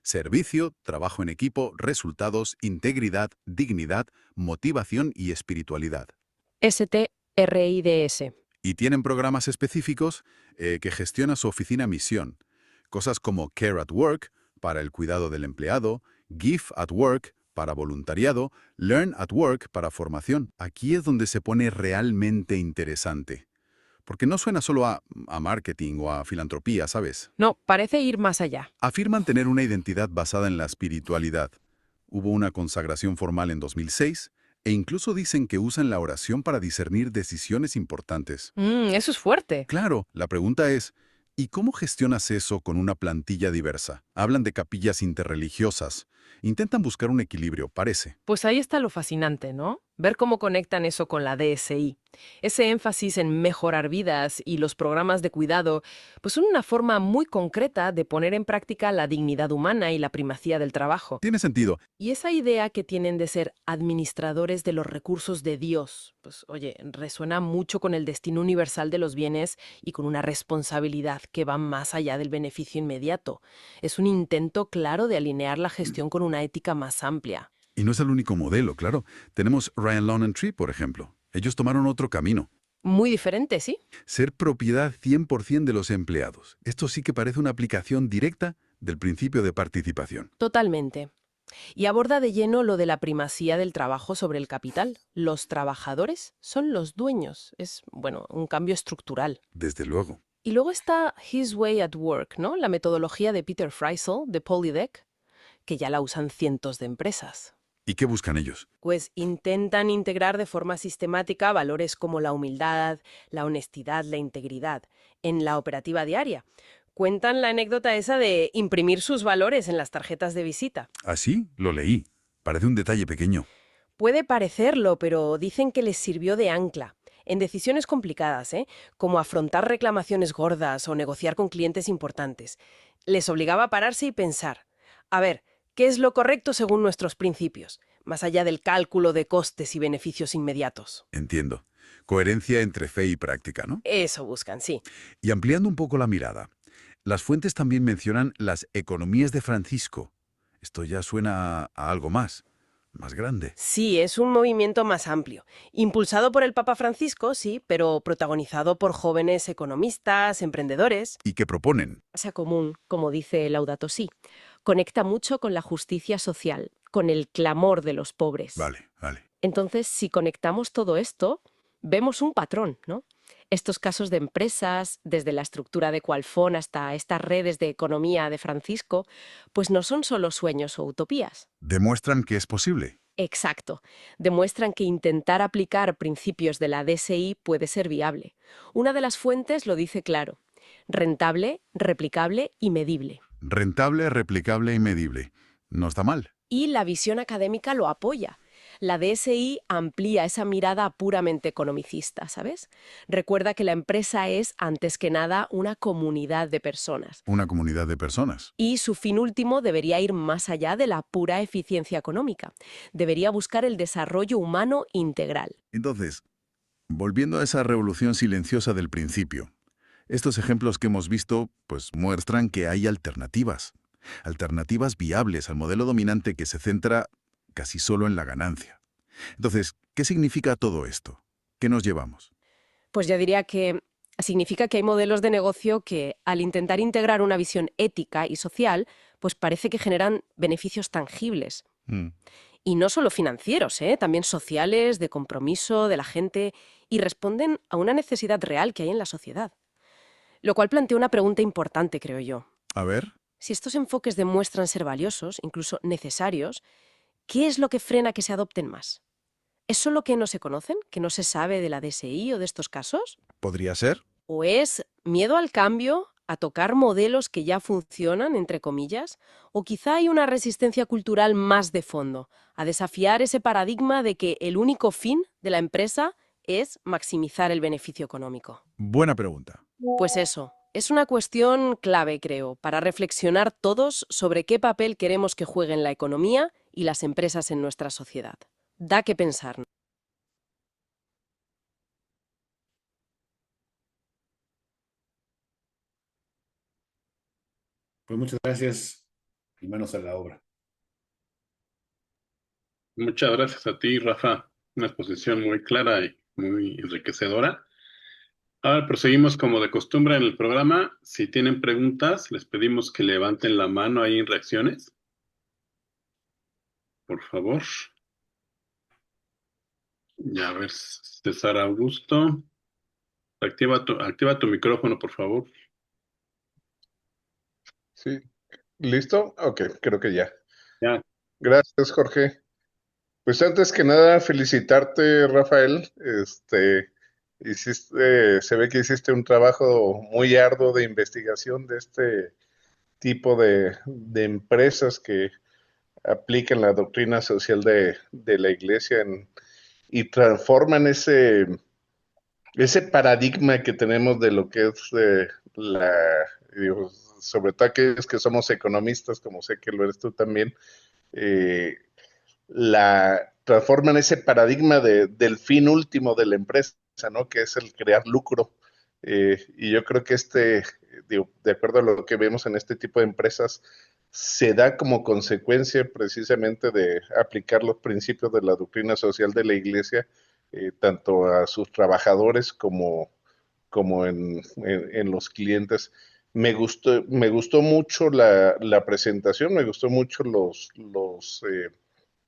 Servicio, trabajo en equipo, resultados, integridad, dignidad, motivación y espiritualidad. STRIDS. Y tienen programas específicos que gestiona su oficina Misión. Cosas como Care at Work, para el cuidado del empleado, Give at Work, para voluntariado, Learn at Work, para formación. Aquí es donde se pone realmente interesante. Porque no suena solo a marketing o a filantropía, ¿sabes? No, parece ir más allá. Afirman tener una identidad basada en la espiritualidad. Hubo una consagración formal en 2006 e incluso dicen que usan la oración para discernir decisiones importantes. Eso es fuerte. Claro, la pregunta es, ¿y cómo gestionas eso con una plantilla diversa? Hablan de capillas interreligiosas. Intentan buscar un equilibrio, parece. Pues ahí está lo fascinante, ¿no? Ver cómo conectan eso con la DSI. Ese énfasis en mejorar vidas y los programas de cuidado, pues son una forma muy concreta de poner en práctica la dignidad humana y la primacía del trabajo. Tiene sentido. Y esa idea que tienen de ser administradores de los recursos de Dios, pues oye, resuena mucho con el destino universal de los bienes y con una responsabilidad que va más allá del beneficio inmediato. Es un intento claro de alinear la gestión con una ética más amplia. Y no es el único modelo, claro. Tenemos Ryan Lawn Tree, por ejemplo. Ellos tomaron otro camino. Muy diferente, ¿sí? Ser propiedad 100% de los empleados. Esto sí que parece una aplicación directa del principio de participación. Totalmente. Y aborda de lleno lo de la primacía del trabajo sobre el capital. Los trabajadores son los dueños. Es, bueno, un cambio estructural. Desde luego. Y luego está His Way at Work, ¿no? La metodología de Peter Freisel, de Polydeck, que ya la usan cientos de empresas. ¿Y qué buscan ellos? Pues intentan integrar de forma sistemática valores como la humildad, la honestidad, la integridad en la operativa diaria. Cuentan la anécdota esa de imprimir sus valores en las tarjetas de visita. ¿Así? Lo leí. Parece un detalle pequeño. Puede parecerlo, pero dicen que les sirvió de ancla en decisiones complicadas, como afrontar reclamaciones gordas o negociar con clientes importantes. Les obligaba a pararse y pensar, a ver, ¿qué es lo correcto según nuestros principios? Más allá del cálculo de costes y beneficios inmediatos. Entiendo. Coherencia entre fe y práctica, ¿no? Eso buscan, sí. Y ampliando un poco la mirada, las fuentes también mencionan las economías de Francisco. Esto ya suena a algo más grande. Sí, es un movimiento más amplio. Impulsado por el Papa Francisco, sí, pero protagonizado por jóvenes economistas, emprendedores. ¿Y qué proponen? Sea común, como dice Laudato Si, conecta mucho con la justicia social, con el clamor de los pobres. Vale. Entonces, si conectamos todo esto, vemos un patrón, ¿no? Estos casos de empresas, desde la estructura de Qualfon hasta estas redes de economía de Francisco, pues no son solo sueños o utopías. Demuestran que es posible. Exacto. Demuestran que intentar aplicar principios de la DSI puede ser viable. Una de las fuentes lo dice claro: rentable, replicable y medible. Rentable, replicable y medible. No está mal. Y la visión académica lo apoya. La DSI amplía esa mirada puramente economicista, ¿sabes? Recuerda que la empresa es, antes que nada, una comunidad de personas. Una comunidad de personas. Y su fin último debería ir más allá de la pura eficiencia económica. Debería buscar el desarrollo humano integral. Entonces, volviendo a esa revolución silenciosa del principio, estos ejemplos que hemos visto, pues muestran que hay alternativas. Alternativas viables al modelo dominante que se centra casi solo en la ganancia. Entonces, ¿qué significa todo esto? ¿Qué nos llevamos? Pues yo diría que significa que hay modelos de negocio que, al intentar integrar una visión ética y social, pues parece que generan beneficios tangibles. Mm. Y no solo financieros, también sociales, de compromiso de la gente, y responden a una necesidad real que hay en la sociedad. Lo cual plantea una pregunta importante, creo yo. A ver. Si estos enfoques demuestran ser valiosos, incluso necesarios, ¿qué es lo que frena que se adopten más? ¿Es solo que no se conocen, que no se sabe de la DSI o de estos casos? ¿Podría ser? ¿O es miedo al cambio, a tocar modelos que ya funcionan, entre comillas? ¿O quizá hay una resistencia cultural más de fondo, a desafiar ese paradigma de que el único fin de la empresa es maximizar el beneficio económico? Buena pregunta. Pues eso, es una cuestión clave, creo, para reflexionar todos sobre qué papel queremos que jueguen la economía y las empresas en nuestra sociedad. Da que pensar, ¿no? Pues muchas gracias y manos a la obra. Muchas gracias a ti, Rafa. Una exposición muy clara y muy enriquecedora. Ahora proseguimos como de costumbre en el programa. Si tienen preguntas, les pedimos que levanten la mano ahí en reacciones. Por favor. Ya, a ver, César Augusto. Activa tu micrófono, por favor. Sí, ¿listo? Ok, creo que ya. Ya, Gracias, Jorge. Pues antes que nada, felicitarte, Rafael. Se ve que hiciste un trabajo muy arduo de investigación de este tipo de empresas que aplican la doctrina social de la iglesia y transforman ese paradigma que tenemos de lo que es digo, sobre todo aquellos que somos economistas, como sé que lo eres tú también, eh, transforman ese paradigma del fin último de la empresa, ¿no? Que es el crear lucro. Y yo creo que digo, de acuerdo a lo que vemos en este tipo de empresas, se da como consecuencia precisamente de aplicar los principios de la doctrina social de la iglesia, tanto a sus trabajadores como en los clientes. Me gustó mucho la presentación, me gustó mucho los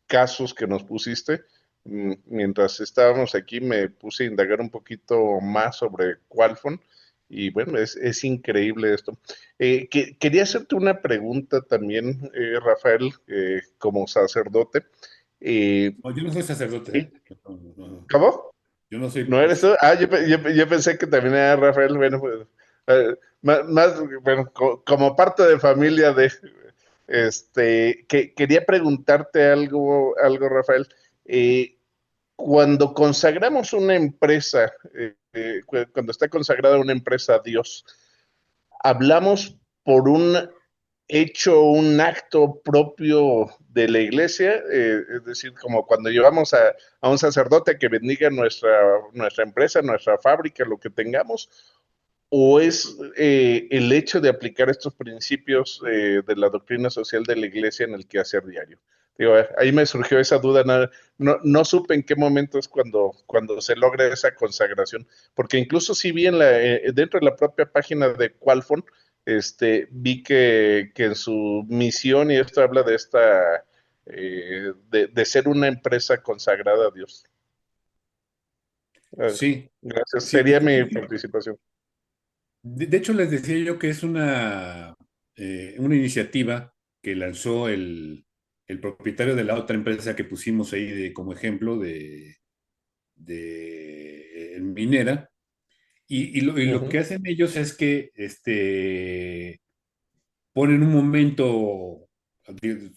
casos que nos pusiste. Mientras estábamos aquí me puse a indagar un poquito más sobre Qualfon y bueno, es increíble esto. Quería hacerte una pregunta también, Rafael, como sacerdote. No, yo no soy sacerdote, ¿eh? ¿Cómo? Yo no soy. ¿No eres tú? Ah, yo pensé que también era Rafael. Bueno, pues, bueno, como parte de familia quería preguntarte algo, Rafael. Eh, Cuando consagramos una empresa, cuando está consagrada una empresa a Dios, hablamos por un hecho, un acto propio de la iglesia, es decir, como cuando llevamos a un sacerdote que bendiga nuestra empresa, nuestra fábrica, lo que tengamos, o es el hecho de aplicar estos principios de la doctrina social de la iglesia en el quehacer diario. Digo, ahí me surgió esa duda, no supe en qué momento es cuando se logra esa consagración, porque incluso sí vi dentro de la propia página de Qualfon, vi que en su misión, y esto habla de de ser una empresa consagrada a Dios. Sí, Gracias, sí. sería mi participación. De hecho, les decía yo que es una iniciativa que lanzó el propietario de la otra empresa que pusimos ahí como ejemplo minera, y lo que Ujú. hacen ellos es que ponen un momento,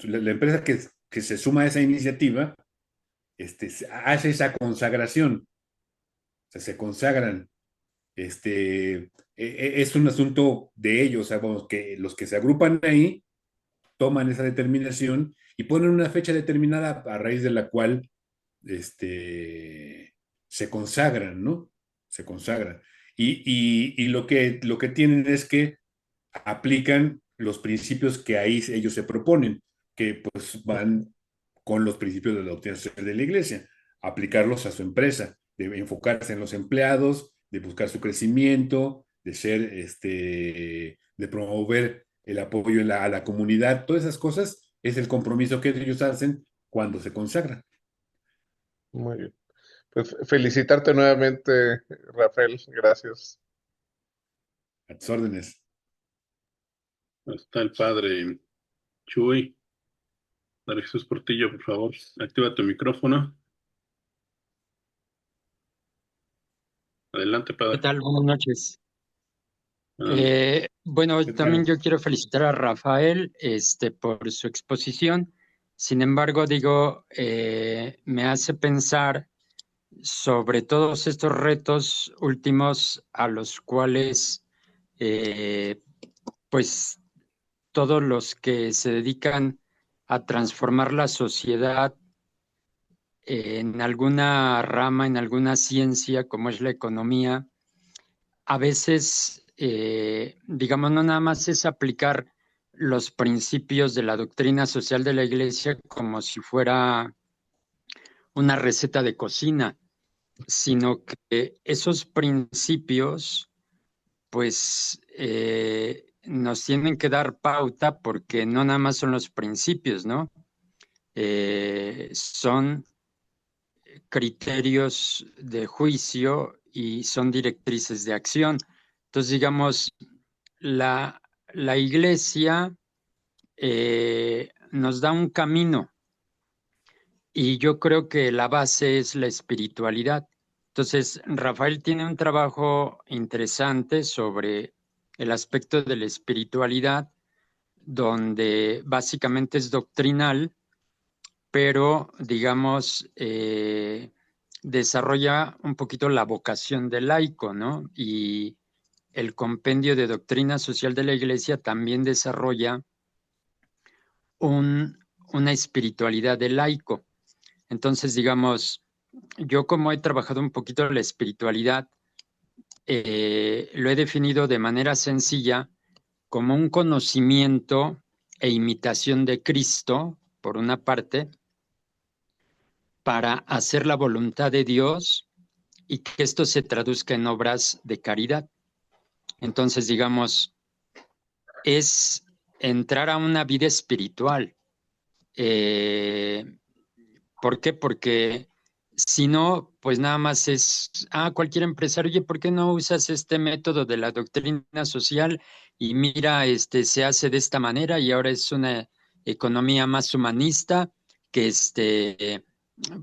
la empresa que se suma a esa iniciativa, hace esa consagración, o sea, se consagran. Es un asunto de ellos, o sea, vamos, que los que se agrupan ahí toman esa determinación y ponen una fecha determinada a raíz de la cual se consagran, ¿no? Se consagran. Y lo que tienen es que aplican los principios que ahí ellos se proponen, que pues van con los principios de la doctrina social de la iglesia, aplicarlos a su empresa, de enfocarse en los empleados, de buscar su crecimiento, de promover el apoyo a la comunidad, todas esas cosas es el compromiso que ellos hacen cuando se consagran. Muy bien. Pues felicitarte nuevamente, Rafael. Gracias. A tus órdenes. Está el padre Chuy. Padre Jesús Portillo, por favor, activa tu micrófono. Adelante, ¿Qué padre. tal? Buenas noches. Adelante. Bueno, ¿Qué también tal? yo quiero felicitar a Rafael, por su exposición. Sin embargo, digo, me hace pensar sobre todos estos retos últimos a los cuales, eh, pues, todos los que se dedican a transformar la sociedad en alguna rama, en alguna ciencia, como es la economía, a veces, digamos, no nada más es aplicar los principios de la doctrina social de la Iglesia como si fuera una receta de cocina, sino que esos principios, pues, nos tienen que dar pauta porque no nada más son los principios, ¿no? Son criterios de juicio y son directrices de acción. Entonces, digamos, la iglesia nos da un camino y yo creo que la base es la espiritualidad. Entonces, Rafael tiene un trabajo interesante sobre el aspecto de la espiritualidad, donde básicamente es doctrinal, pero digamos, desarrolla un poquito la vocación del laico, ¿no? Y el compendio de doctrina social de la Iglesia también desarrolla una espiritualidad de laico. Entonces, digamos, yo como he trabajado un poquito la espiritualidad, lo he definido de manera sencilla como un conocimiento e imitación de Cristo, por una parte, para hacer la voluntad de Dios y que esto se traduzca en obras de caridad. Entonces, digamos, es entrar a una vida espiritual. ¿Por qué? Porque si no, pues nada más es, cualquier empresario, oye, ¿por qué no usas este método de la doctrina social? Y mira, se hace de esta manera y ahora es una economía más humanista que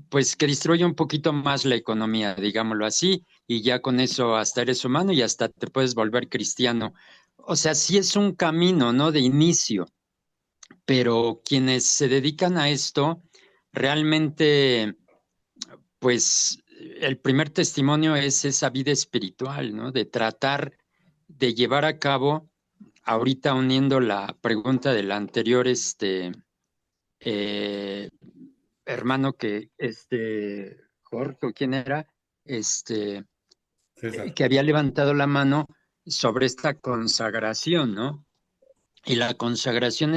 pues que distribuye un poquito más la economía, digámoslo así, y ya con eso hasta eres humano y hasta te puedes volver cristiano. O sea, sí es un camino, ¿no? De inicio, pero quienes se dedican a esto, realmente, pues el primer testimonio es esa vida espiritual, ¿no? De tratar de llevar a cabo, ahorita uniendo la pregunta del anterior, eh, hermano que, Jorge, ¿o quién era? César. Que había levantado la mano sobre esta consagración, ¿no? Y la consagración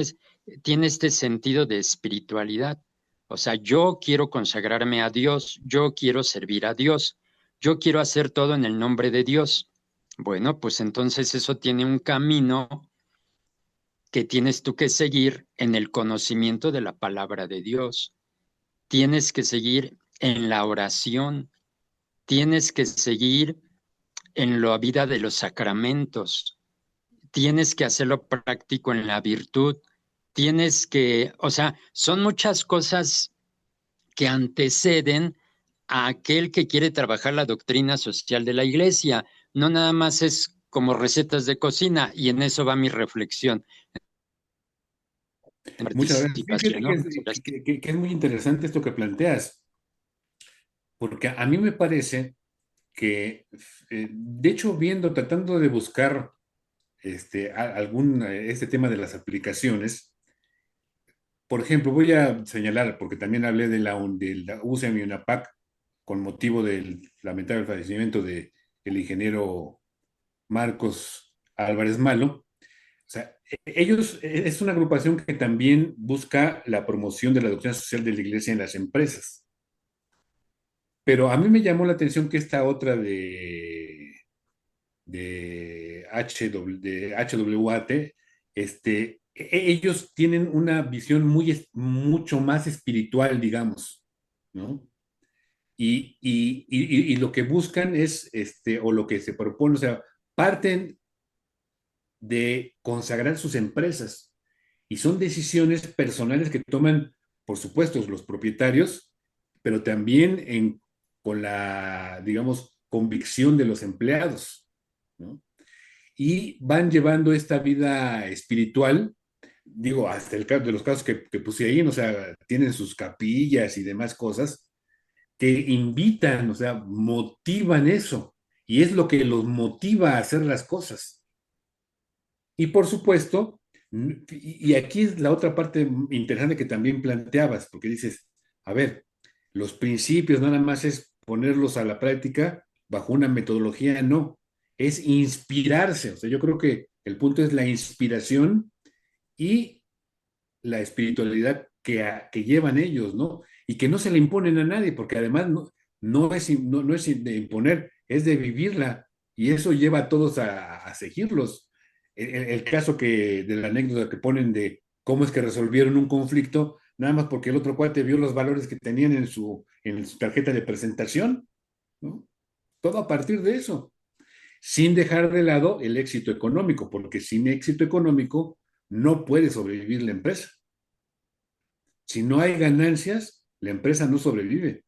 tiene este sentido de espiritualidad. O sea, yo quiero consagrarme a Dios, yo quiero servir a Dios, yo quiero hacer todo en el nombre de Dios. Bueno, pues entonces eso tiene un camino que tienes tú que seguir en el conocimiento de la palabra de Dios. Tienes que seguir en la oración, tienes que seguir en la vida de los sacramentos, tienes que hacerlo práctico en la virtud, tienes que, o sea, son muchas cosas que anteceden a aquel que quiere trabajar la doctrina social de la iglesia. No nada más es como recetas de cocina, y en eso va mi reflexión en Muchas gracias. participación, Fíjate ¿no? que es muy interesante esto que planteas, porque a mí me parece que, de hecho, tratando de buscar este tema de las aplicaciones, por ejemplo, voy a señalar, porque también hablé de la USEM y UNAPAC con motivo del lamentable fallecimiento de el ingeniero Marcos Álvarez Malo. O sea, ellos es una agrupación que también busca la promoción de la doctrina social de la iglesia en las empresas. Pero a mí me llamó la atención que esta otra de HWAT, ellos tienen una visión mucho más espiritual, digamos, ¿no? Y lo que buscan es, o lo que se propone, o sea, parten de consagrar sus empresas y son decisiones personales que toman, por supuesto, los propietarios, pero también con la, digamos, convicción de los empleados, ¿no? Y van llevando esta vida espiritual, digo, hasta el caso de los casos que puse ahí, o sea, tienen sus capillas y demás cosas que invitan, o sea, motivan eso, y es lo que los motiva a hacer las cosas. Y por supuesto, y aquí es la otra parte interesante que también planteabas, porque dices, a ver, los principios nada más es ponerlos a la práctica bajo una metodología, no, es inspirarse. O sea, yo creo que el punto es la inspiración y la espiritualidad que llevan ellos, ¿no? Y que no se le imponen a nadie, porque además no es de imponer, es de vivirla, y eso lleva a todos a seguirlos. El caso de la anécdota que ponen de cómo es que resolvieron un conflicto, nada más porque el otro cuate vio los valores que tenían en su tarjeta de presentación, ¿no? Todo a partir de eso, sin dejar de lado el éxito económico, porque sin éxito económico no puede sobrevivir la empresa. Si no hay ganancias, la empresa no sobrevive.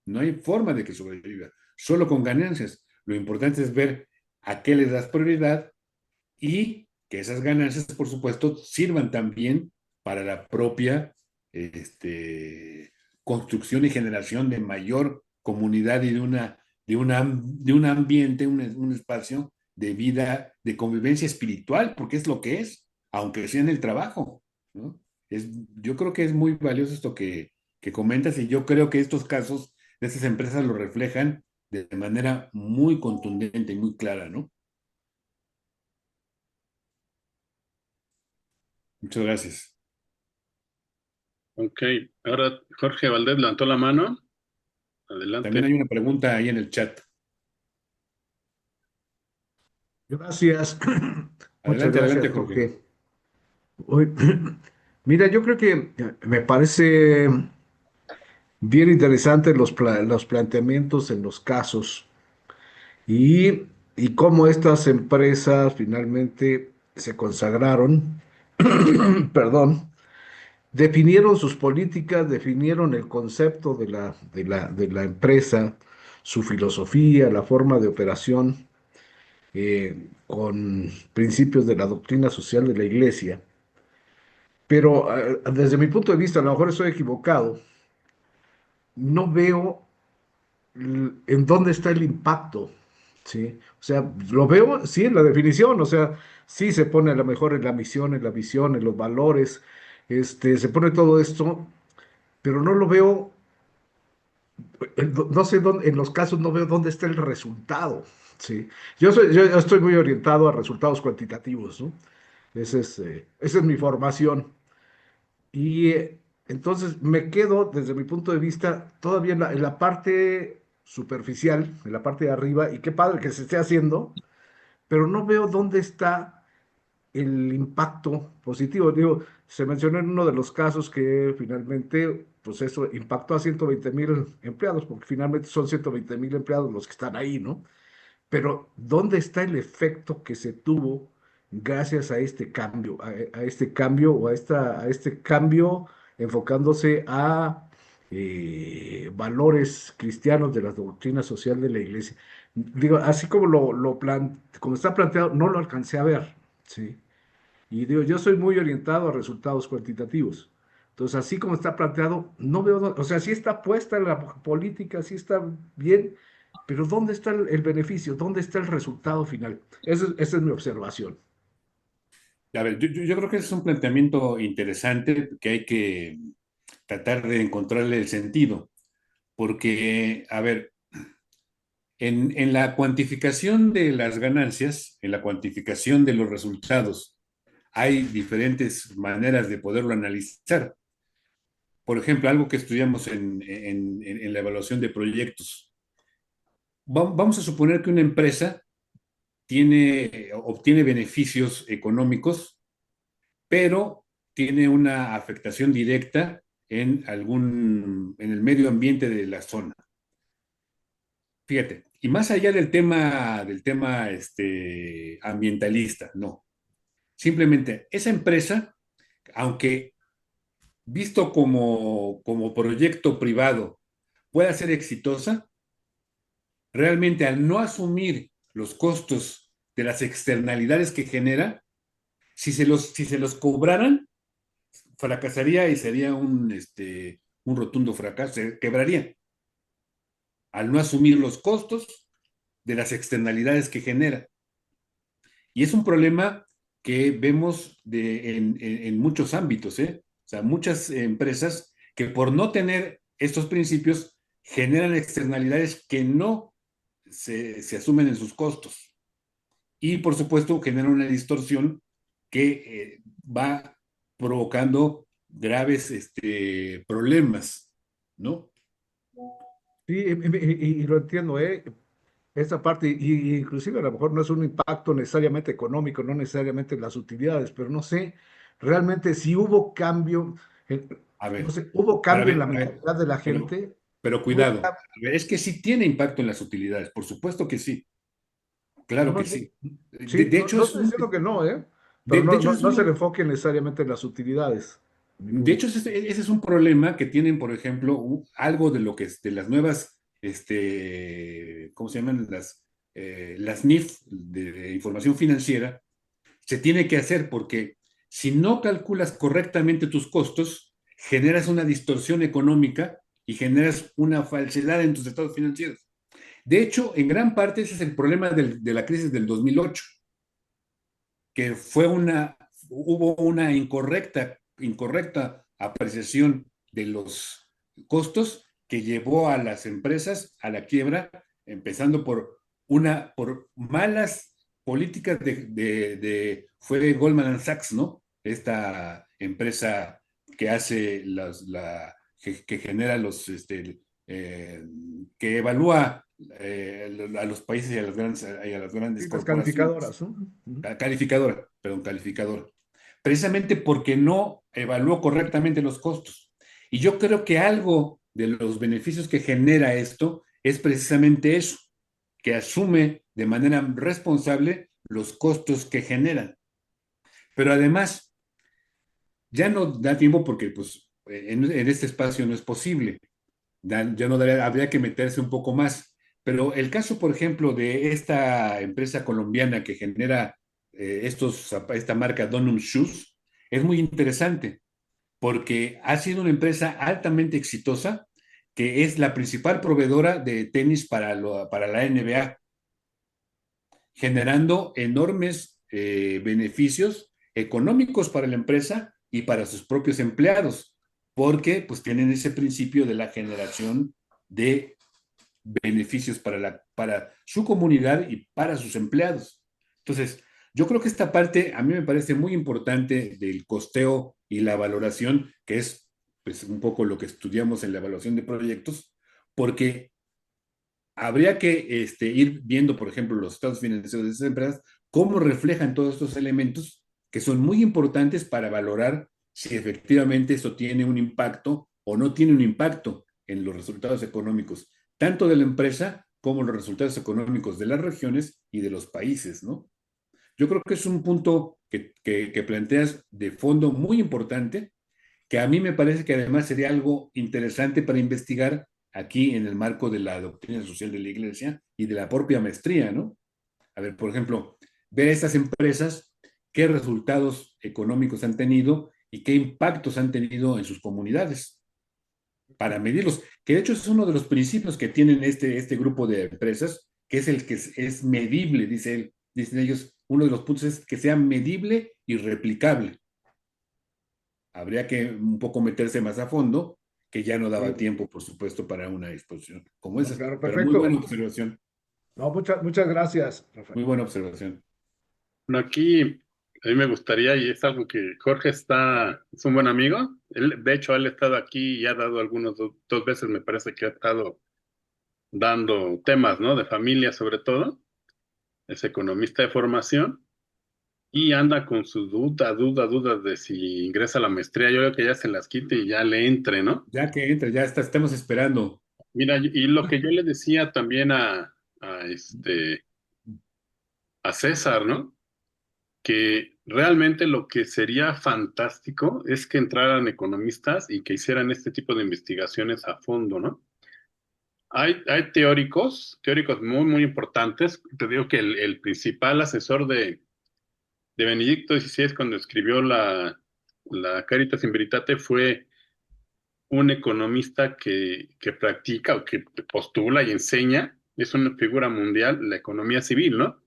No hay forma de que sobreviva. Solo con ganancias. Lo importante es ver a qué le das prioridad y que esas ganancias, por supuesto, sirvan también para la propia construcción y generación de mayor comunidad y de un ambiente, un espacio de vida, de convivencia espiritual, porque es lo que es, aunque sea en el trabajo, ¿no? Yo creo que es muy valioso esto que comentas, y yo creo que estos casos de estas empresas lo reflejan de manera muy contundente y muy clara, ¿no? Muchas gracias. Ok, ahora Jorge Valdés levantó la mano. También Adelante. hay una pregunta ahí en el chat. Gracias. Muchas Adelante, gracias, adelante, Jorge. Jorge. Hoy- Mira, yo creo que me parece bien interesante los planteamientos en los casos y, y cómo estas empresas finalmente se consagraron, perdón, definieron sus políticas, definieron el concepto de la empresa, su filosofía, la forma de operación, con principios de la doctrina social de la Iglesia. Pero desde mi punto de vista, a lo mejor estoy equivocado, no veo en dónde está el impacto, ¿sí? O sea, lo veo, sí, en la definición, o sea, sí se pone a lo mejor en la misión, en la visión, en los valores, se pone todo esto, pero no lo veo, no sé dónde, en los casos no veo dónde está el resultado, ¿sí? Yo estoy muy orientado a resultados cuantitativos, ¿no? Esa es mi formación. Y entonces me quedo, desde mi punto de vista, todavía en la parte superficial, en la parte de arriba, y qué padre que se esté haciendo, pero no veo dónde está el impacto positivo. Digo, se mencionó en uno de los casos que finalmente, pues eso impactó a 120,000 empleados, porque finalmente son 120,000 empleados los que están ahí, ¿no? Pero ¿dónde está el efecto que se tuvo gracias a este cambio, a este cambio o a este cambio enfocándose a valores cristianos de la doctrina social de la iglesia. Digo, así como como está planteado, no lo alcancé a ver, ¿sí? Y digo, yo soy muy orientado a resultados cuantitativos. Entonces, así como está planteado, no veo, o sea, sí está puesta la política, sí está bien, pero ¿dónde está el beneficio? ¿Dónde está el resultado final? Esa es mi observación. A ver, yo creo que es un planteamiento interesante que hay que tratar de encontrarle el sentido, porque, a ver, en la cuantificación de las ganancias, en la cuantificación de los resultados, hay diferentes maneras de poderlo analizar. Por ejemplo, algo que estudiamos en la evaluación de proyectos. Vamos a suponer que una empresa obtiene beneficios económicos, pero tiene una afectación directa en el medio ambiente de la zona. Fíjate, y más allá del tema ambientalista, no. Simplemente esa empresa, aunque visto como proyecto privado, pueda ser exitosa, realmente al no asumir los costos de las externalidades que genera, si se los cobraran, fracasaría y sería un rotundo fracaso, se quebraría, al no asumir los costos de las externalidades que genera. Y es un problema que vemos en muchos ámbitos, ¿eh? O sea, muchas empresas que por no tener estos principios generan externalidades que no se asumen en sus costos. Y por supuesto generan una distorsión que va provocando graves problemas, ¿no? Sí, y lo entiendo, ¿eh? Esta parte, y inclusive a lo mejor no es un impacto necesariamente económico, no necesariamente en las utilidades, pero no sé realmente si hubo cambio, en- A no ver, sé, hubo para cambio en la ver, a ver, mentalidad de la pero, gente. pero Hubo cuidado, cam- a ver, es que sí tiene impacto en las utilidades, por supuesto que sí, no, claro no, que sí. De, sí, de no, hecho, no estoy diciendo que no, ¿eh? Pero de hecho, no se le enfoque necesariamente en las utilidades, a mi de punto. hecho, ese es un problema que tienen, por ejemplo, algo de lo que es de las nuevas, ¿cómo se llaman? Las NIF de información financiera, se tiene que hacer porque si no calculas correctamente tus costos, generas una distorsión económica y generas una falsedad en tus estados financieros. De hecho, en gran parte ese es el problema de la crisis del 2008, que hubo una incorrecta apreciación de los costos que llevó a las empresas a la quiebra, empezando por malas políticas fue Goldman Sachs, ¿no? Esta empresa que hace que genera eh, que evalúa a los países y a las grandes Sí, las corporaciones. calificadoras, ¿no? Ujú. Calificadora. Precisamente porque no evaluó correctamente los costos. Y yo creo que algo de los beneficios que genera esto es precisamente eso, que asume de manera responsable los costos que generan. Pero además, ya no da tiempo porque pues, en este espacio no es posible. Ya no habría que meterse un poco más. Pero el caso, por ejemplo, de esta empresa colombiana que genera esta marca Donum Shoes, es muy interesante porque ha sido una empresa altamente exitosa que es la principal proveedora de tenis para la NBA, generando enormes beneficios económicos para la empresa y para sus propios empleados, porque pues tienen ese principio de la generación de beneficios para su comunidad y para sus empleados. Entonces, yo creo que esta parte a mí me parece muy importante del costeo y la valoración, que es pues, un poco lo que estudiamos en la evaluación de proyectos, porque habría que ir viendo, por ejemplo, los estados financieros de esas empresas, cómo reflejan todos estos elementos que son muy importantes para valorar si efectivamente eso tiene un impacto o no tiene un impacto en los resultados económicos, tanto de la empresa como los resultados económicos de las regiones y de los países, ¿no? Yo creo que es un punto que planteas de fondo muy importante, que a mí me parece que además sería algo interesante para investigar aquí en el marco de la doctrina social de la Iglesia y de la propia maestría, ¿no? A ver, por ejemplo, ver estas empresas, qué resultados económicos han tenido y qué impactos han tenido en sus comunidades para medirlos, que de hecho es uno de los principios que tienen este grupo de empresas, que es el que es medible, dicen ellos, uno de los puntos es que sea medible y replicable. Habría que un poco meterse más a fondo, que ya no daba Sí, tiempo, por supuesto, para una exposición como no, esa, claro, pero muy buena perfecto. observación, No, muchas gracias, Rafael. muy buena observación. Bueno, aquí a mí me gustaría, y es algo que Jorge es un buen amigo. Él, de hecho, él ha estado aquí y ha dado algunos, dos veces me parece que ha estado dando temas, ¿no? De familia sobre todo. Es economista de formación y anda con sus dudas de si ingresa a la maestría. Yo creo que ya se las quite y ya le entre, ¿no? Ya que entra, ya está, estamos esperando. Mira, y lo que yo le decía también a César, ¿no? Que realmente lo que sería fantástico es que entraran economistas y que hicieran este tipo de investigaciones a fondo, ¿no? Hay teóricos muy, muy importantes. Te digo que el principal asesor de Benedicto XVI cuando escribió la Caritas in Veritate fue un economista que practica o que postula y enseña, es una figura mundial, la economía civil, ¿no?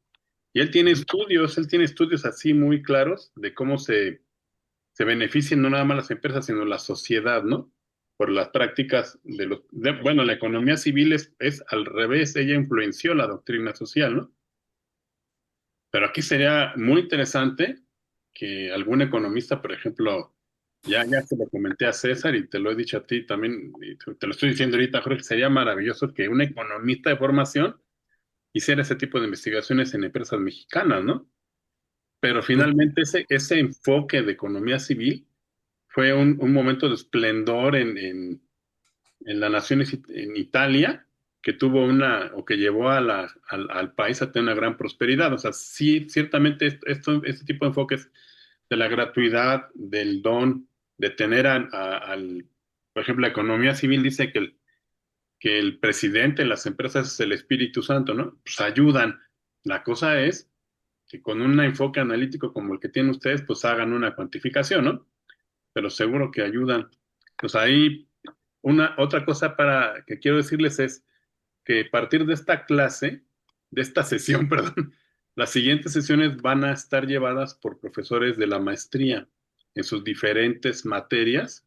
Y él tiene estudios así muy claros de cómo se benefician no nada más las empresas, sino la sociedad, ¿no? Por las prácticas bueno, la economía civil es al revés, ella influenció la doctrina social, ¿no? Pero aquí sería muy interesante que algún economista, por ejemplo, ya se lo comenté a César y te lo he dicho a ti también, y te lo estoy diciendo ahorita, Jorge, sería maravilloso que un economista de formación hiciera ese tipo de investigaciones en empresas mexicanas, ¿no? Pero Pues, finalmente ese enfoque de economía civil fue un momento de esplendor en la nación en Italia, que tuvo o que llevó al país a tener una gran prosperidad. O sea, sí, ciertamente este tipo de enfoques de la gratuidad, del don, de tener por ejemplo, la economía civil dice que el presidente de las empresas es el Espíritu Santo, ¿no? Pues ayudan. La cosa es que con un enfoque analítico como el que tienen ustedes, pues hagan una cuantificación, ¿no? Pero seguro que ayudan. Pues ahí, otra cosa que quiero decirles es que a partir de esta clase, de esta sesión, perdón, las siguientes sesiones van a estar llevadas por profesores de la maestría en sus diferentes materias,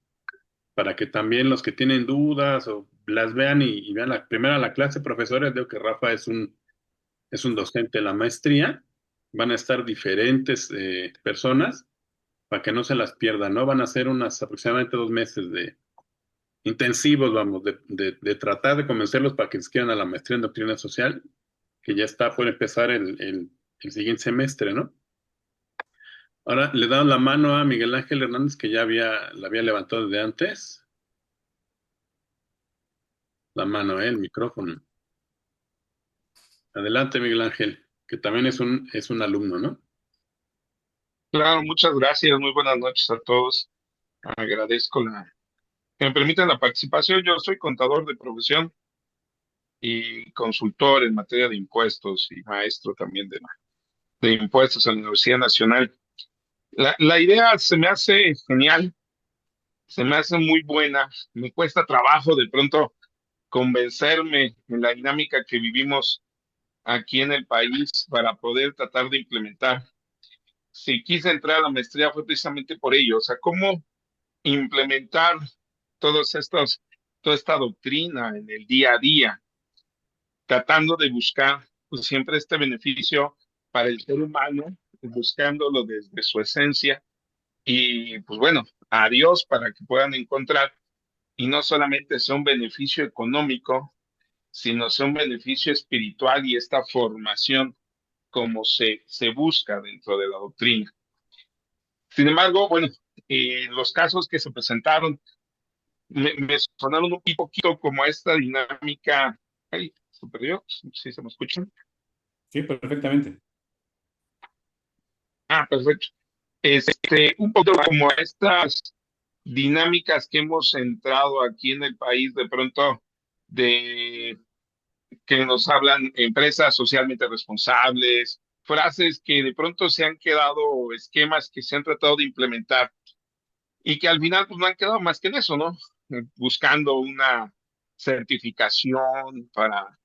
para que también los que tienen dudas o las vean y vean primera la clase, profesores, veo que Rafa es un docente de la maestría, van a estar diferentes personas para que no se las pierdan, ¿no? Van a ser unas aproximadamente 2 meses de intensivos, vamos, de tratar de convencerlos para que se quieran a la maestría en doctrina social, que ya está por empezar el siguiente semestre, ¿no? Ahora le damos la mano a Miguel Ángel Hernández, que la había levantado desde antes. La mano, el micrófono. Adelante, Miguel Ángel, que también es un alumno, ¿no? Claro, muchas gracias. Muy buenas noches a todos. Agradezco que me permitan la participación. Yo soy contador de profesión y consultor en materia de impuestos y maestro también de impuestos en la Universidad Nacional. La idea se me hace genial, se me hace muy buena. Me cuesta trabajo de pronto convencerme en la dinámica que vivimos aquí en el país para poder tratar de implementar. Si quise entrar a la maestría fue precisamente por ello. O sea, ¿cómo implementar toda esta doctrina en el día a día, tratando de buscar pues, siempre este beneficio para el ser humano, buscándolo desde su esencia y pues bueno, a Dios para que puedan encontrar y no solamente sea un beneficio económico, sino sea un beneficio espiritual y esta formación como se busca dentro de la doctrina. Sin embargo, bueno, los casos que se presentaron me sonaron un poquito como esta dinámica. Ay, se perdió, sí se me escuchan. sí, perfectamente. Perfecto. Un poco como estas dinámicas que hemos entrado aquí en el país, de pronto, de que nos hablan empresas socialmente responsables, frases que de pronto se han quedado, esquemas que se han tratado de implementar y que al final pues no han quedado más que en eso, ¿no? Buscando una certificación para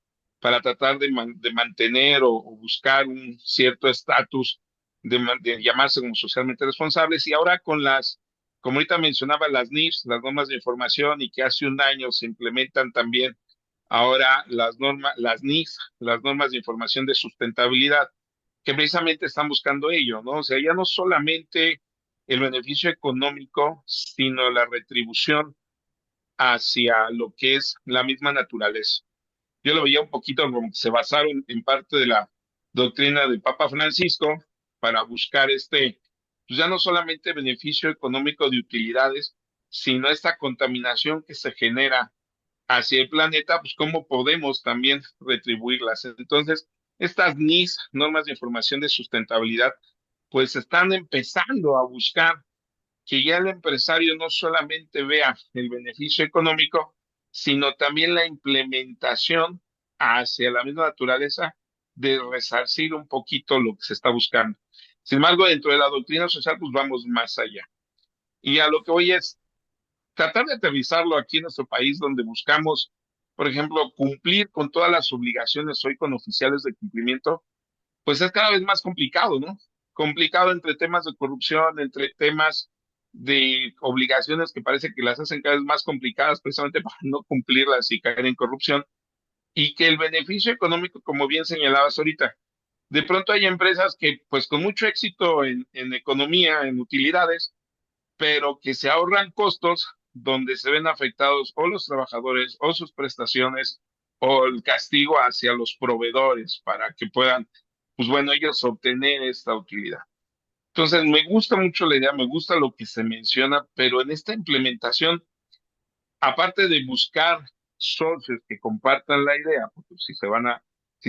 tratar de mantener o buscar un cierto estatus de llamarse como socialmente responsables. Y ahora con como ahorita mencionaba, las NIFs, las normas de información, y que hace un año se implementan también ahora las NIF, las normas de información de sustentabilidad, que precisamente están buscando ello, ¿no? O sea, ya no solamente el beneficio económico, sino la retribución hacia lo que es la misma naturaleza. Yo lo veía un poquito como que se basaron en parte de la doctrina del Papa Francisco para buscar pues ya no solamente beneficio económico de utilidades, sino esta contaminación que se genera hacia el planeta, pues cómo podemos también retribuirlas. Entonces, estas NIS, normas de información de sustentabilidad, pues están empezando a buscar que ya el empresario no solamente vea el beneficio económico, sino también la implementación hacia la misma naturaleza de resarcir un poquito lo que se está buscando. Sin embargo, dentro de la doctrina social, pues vamos más allá. Y a lo que voy es tratar de aterrizarlo aquí en nuestro país, donde buscamos, por ejemplo, cumplir con todas las obligaciones hoy con oficiales de cumplimiento, pues es cada vez más complicado, ¿no? Complicado entre temas de corrupción, entre temas de obligaciones que parece que las hacen cada vez más complicadas precisamente para no cumplirlas y caer en corrupción, y que el beneficio económico, como bien señalabas ahorita, de pronto hay empresas que, pues con mucho éxito en economía, en utilidades, pero que se ahorran costos donde se ven afectados o los trabajadores o sus prestaciones o el castigo hacia los proveedores para que puedan, pues bueno, ellos obtener esta utilidad. Entonces, me gusta mucho la idea, me gusta lo que se menciona, pero en esta implementación, aparte de buscar socios que compartan la idea, porque si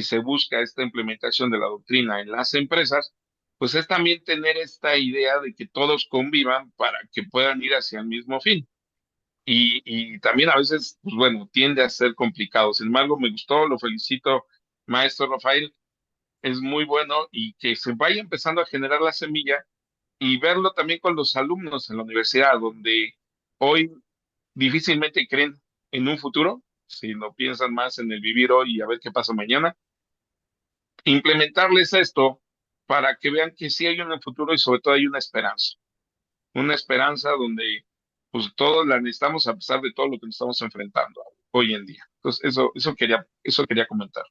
se busca esta implementación de la doctrina en las empresas, pues es también tener esta idea de que todos convivan para que puedan ir hacia el mismo fin. Y también a veces, pues bueno, tiende a ser complicado. Sin embargo, me gustó, lo felicito, maestro Rafael, es muy bueno y que se vaya empezando a generar la semilla y verlo también con los alumnos en la universidad, donde hoy difícilmente creen en un futuro, si no piensan más en el vivir hoy y a ver qué pasa mañana. Implementarles esto para que vean que sí hay un futuro y sobre todo hay una esperanza donde pues todos la necesitamos a pesar de todo lo que nos estamos enfrentando hoy en día. Entonces, eso quería comentar.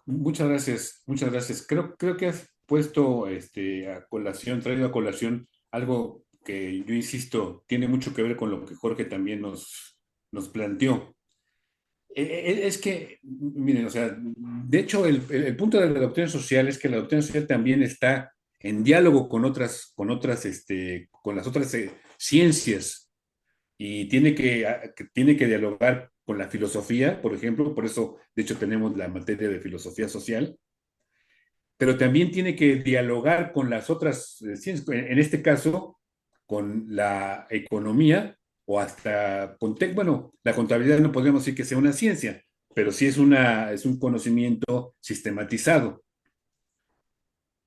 Muchas gracias, muchas gracias. Creo que has puesto traído a colación algo que yo insisto, tiene mucho que ver con lo que Jorge también nos planteó. Es que, miren, o sea, de hecho, el punto de la doctrina social es que la doctrina social también está en diálogo con las otras ciencias y tiene que dialogar con la filosofía, por ejemplo, por eso, de hecho, tenemos la materia de filosofía social, pero también tiene que dialogar con las otras ciencias, en este caso, con la economía o hasta, bueno, la contabilidad no podríamos decir que sea una ciencia, pero sí es un conocimiento sistematizado.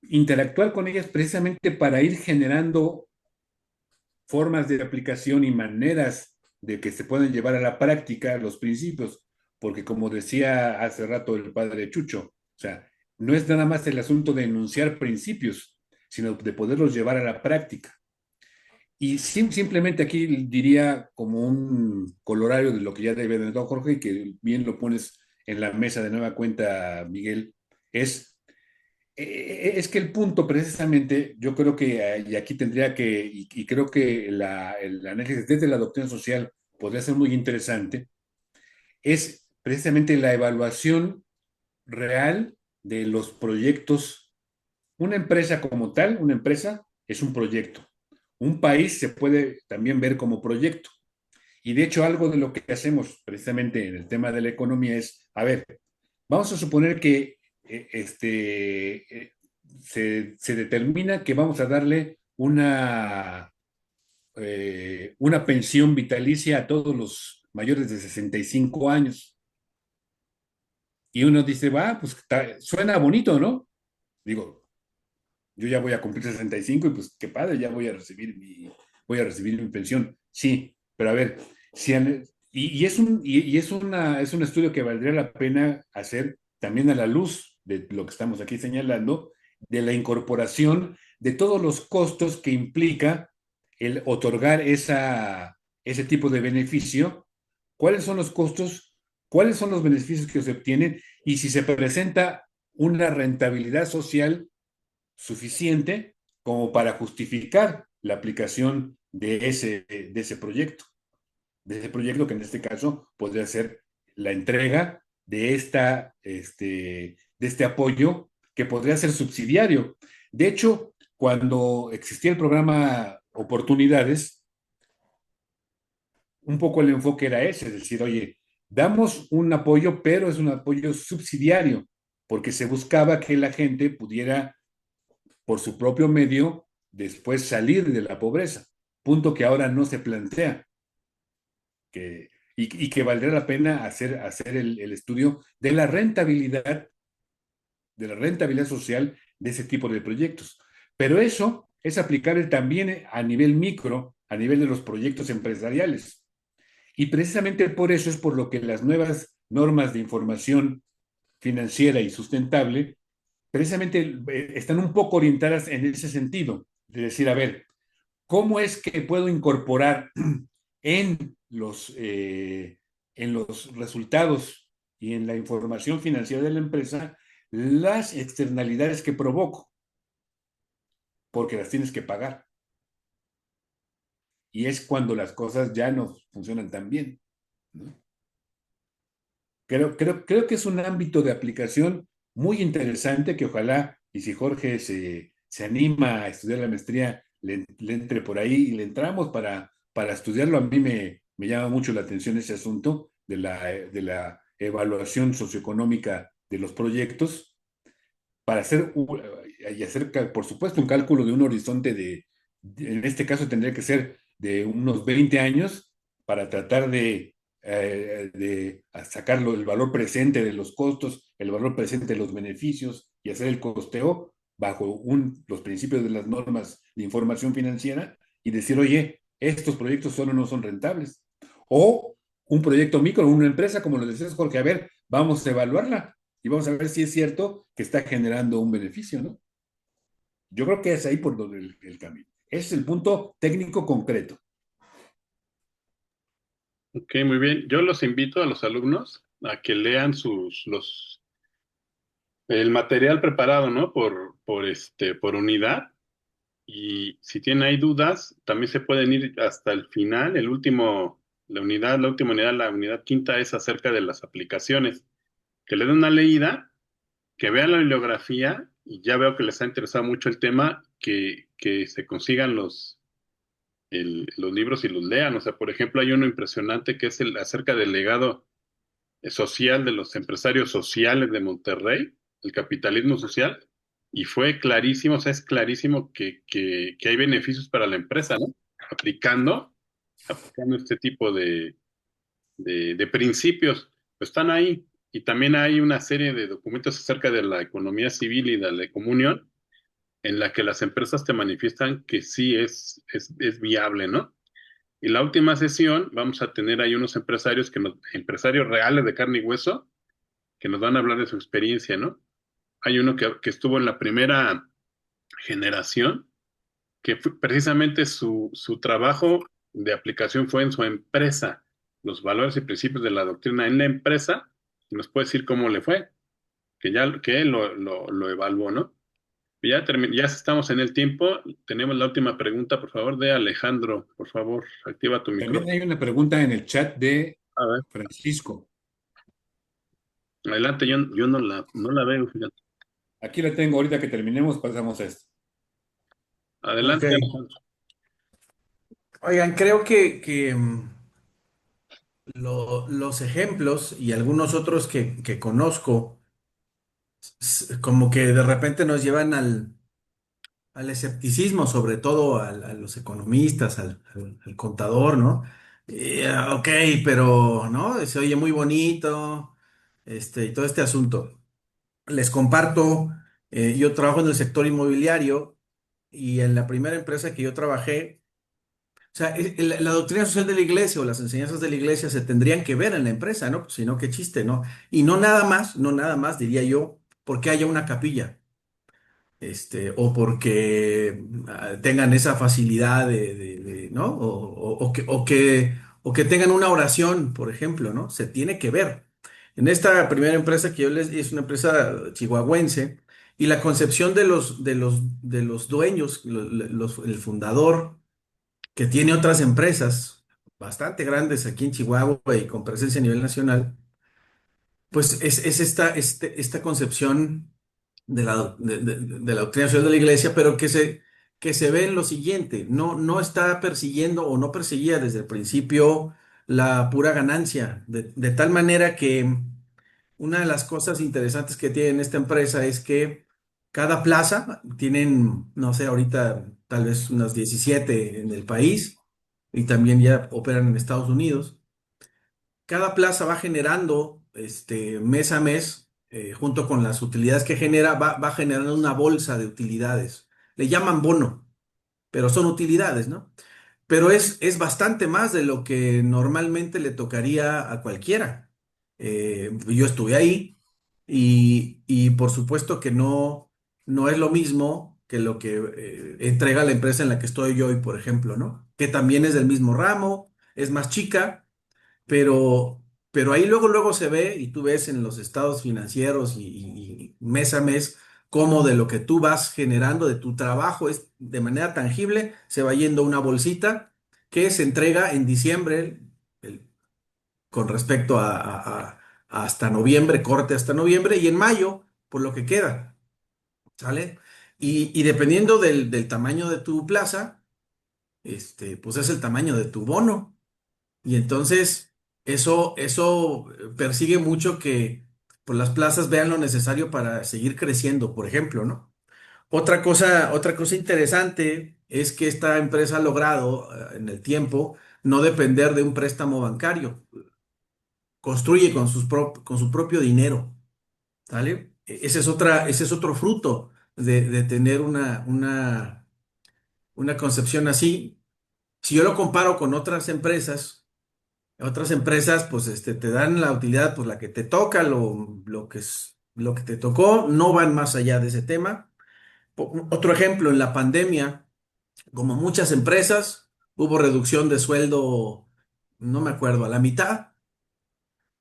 Interactuar con ellas precisamente para ir generando formas de aplicación y maneras de que se puedan llevar a la práctica los principios, porque como decía hace rato el padre Chucho, o sea, no es nada más el asunto de enunciar principios, sino de poderlos llevar a la práctica. Y simplemente aquí diría como un colorario de lo que ya debe de don Jorge, y que bien lo pones en la mesa de nueva cuenta, Miguel, es que el punto precisamente, yo creo que, y aquí tendría que, y creo que el análisis desde la doctrina social podría ser muy interesante, es precisamente la evaluación real de los proyectos. Una empresa como tal, una empresa es un proyecto. Un país se puede también ver como proyecto. Y de hecho, algo de lo que hacemos precisamente en el tema de la economía es, a ver, vamos a suponer que se determina que vamos a darle una pensión vitalicia a todos los mayores de 65 años. Y uno dice, va, pues suena bonito, ¿no? Digo, yo ya voy a cumplir 65 y pues qué padre, ya voy a recibir mi pensión. Sí, pero a ver, es un estudio que valdría la pena hacer también a la luz de lo que estamos aquí señalando, de la incorporación de todos los costos que implica el otorgar ese tipo de beneficio. ¿Cuáles son los costos? ¿Cuáles son los beneficios que se obtienen? Y si se presenta una rentabilidad social suficiente como para justificar la aplicación de ese proyecto que en este caso podría ser la entrega de este apoyo que podría ser subsidiario. De hecho, cuando existía el programa Oportunidades, un poco el enfoque era ese, es decir, oye, damos un apoyo, pero es un apoyo subsidiario, porque se buscaba que la gente pudiera por su propio medio después salir de la pobreza, punto que ahora no se plantea, y que valdría la pena hacer el estudio de la rentabilidad social de ese tipo de proyectos. Pero eso es aplicable también a nivel micro, a nivel de los proyectos empresariales. Y precisamente por eso es por lo que las nuevas normas de información financiera y sustentable precisamente están un poco orientadas en ese sentido, de decir, a ver, ¿cómo es que puedo incorporar en en los resultados y en la información financiera de la empresa las externalidades que provoco? Porque las tienes que pagar. Y es cuando las cosas ya no funcionan tan bien, ¿no? Creo que es un ámbito de aplicación muy interesante que ojalá, y si Jorge se anima a estudiar la maestría, le entre por ahí y le entramos para estudiarlo. A mí me llama mucho la atención ese asunto de la evaluación socioeconómica de los proyectos para y hacer, por supuesto, un cálculo de un horizonte en este caso tendría que ser de unos 20 años para tratar de sacarlo el valor presente de los costos, el valor presente de los beneficios y hacer el costeo bajo los principios de las normas de información financiera y decir, oye, estos proyectos solo no son rentables. O un proyecto micro, una empresa, como lo decías, Jorge, a ver, vamos a evaluarla y vamos a ver si es cierto que está generando un beneficio, ¿no? Yo creo que es ahí por donde el camino. Ese es el punto técnico concreto. Ok, muy bien. Yo los invito a los alumnos a que lean el material preparado, ¿no? Por unidad. Y si tienen ahí dudas, también se pueden ir hasta el final. La última unidad, la unidad quinta es acerca de las aplicaciones. Que le den una leída, que vean la bibliografía, y ya veo que les ha interesado mucho el tema, que se consigan los libros y los lean. O sea, por ejemplo, hay uno impresionante que es acerca del legado social de los empresarios sociales de Monterrey, el capitalismo social, y fue clarísimo, o sea, es clarísimo que hay beneficios para la empresa, ¿no? Aplicando este tipo de principios, pues están ahí. Y también hay una serie de documentos acerca de la economía civil y de la comunión, en la que las empresas te manifiestan que sí es viable, ¿no? Y la última sesión vamos a tener ahí unos empresarios reales de carne y hueso, que nos van a hablar de su experiencia, ¿no? Hay uno que estuvo en la primera generación, que precisamente su trabajo de aplicación fue en su empresa, los valores y principios de la doctrina en la empresa, y nos puede decir cómo le fue, que él lo evaluó, ¿no? Ya estamos en el tiempo. Tenemos la última pregunta, por favor, de Alejandro. Por favor, activa tu También micrófono. hay una pregunta en el chat de A ver, Francisco. adelante, yo no la veo, fíjate. Aquí la tengo, ahorita que terminemos pasamos a esto. Ok. Adelante, Alejandro. Oigan, creo que los ejemplos y algunos otros que conozco como que de repente nos llevan al escepticismo, sobre todo a los economistas, al contador, ¿no? Ok, pero, ¿no? Se oye muy bonito, y todo este asunto. Les comparto, yo trabajo en el sector inmobiliario y en la primera empresa que yo trabajé, o sea, la doctrina social de la iglesia o las enseñanzas de la iglesia se tendrían que ver en la empresa, ¿no? Pues, si no, qué chiste, ¿no? Y no nada más, diría yo, porque haya una capilla, o porque tengan esa facilidad ¿no? O que tengan una oración, por ejemplo, ¿no? Se tiene que ver. En esta primera empresa que yo les es una empresa chihuahuense, y la concepción de los dueños, el fundador, que tiene otras empresas bastante grandes aquí en Chihuahua y con presencia a nivel nacional, pues es esta concepción de la doctrina social de la iglesia, pero que se ve en lo siguiente: no está persiguiendo o no perseguía desde el principio la pura ganancia, de tal manera que una de las cosas interesantes que tiene esta empresa es que cada plaza, tienen, no sé, ahorita tal vez unas 17 en el país y también ya operan en Estados Unidos. Cada plaza va generando, mes a mes, junto con las utilidades que genera, va generando una bolsa de utilidades. Le llaman bono, pero son utilidades, ¿no? Pero es bastante más de lo que normalmente le tocaría a cualquiera. Yo estuve ahí y por supuesto que no es lo mismo que lo que entrega la empresa en la que estoy yo hoy, por ejemplo, ¿no? Que también es del mismo ramo, es más chica, pero, pero ahí luego se ve y tú ves en los estados financieros y mes a mes cómo de lo que tú vas generando de tu trabajo es de manera tangible, se va yendo una bolsita que se entrega en diciembre, el- con respecto a hasta noviembre, corte hasta noviembre, y en mayo, por lo que queda, ¿sale? Y dependiendo del tamaño de tu plaza, pues es el tamaño de tu bono. Y entonces eso persigue mucho que pues, las plazas vean lo necesario para seguir creciendo, por ejemplo, ¿no? Otra cosa interesante es que esta empresa ha logrado, en el tiempo, no depender de un préstamo bancario. Construye con su propio dinero, ¿sale? Ese es otro fruto de tener una concepción así. Si yo lo comparo con otras empresas, pues, te dan la utilidad, pues, la que te toca, lo que te tocó, no van más allá de ese tema. Otro ejemplo, en la pandemia, como muchas empresas, hubo reducción de sueldo, no me acuerdo, a la mitad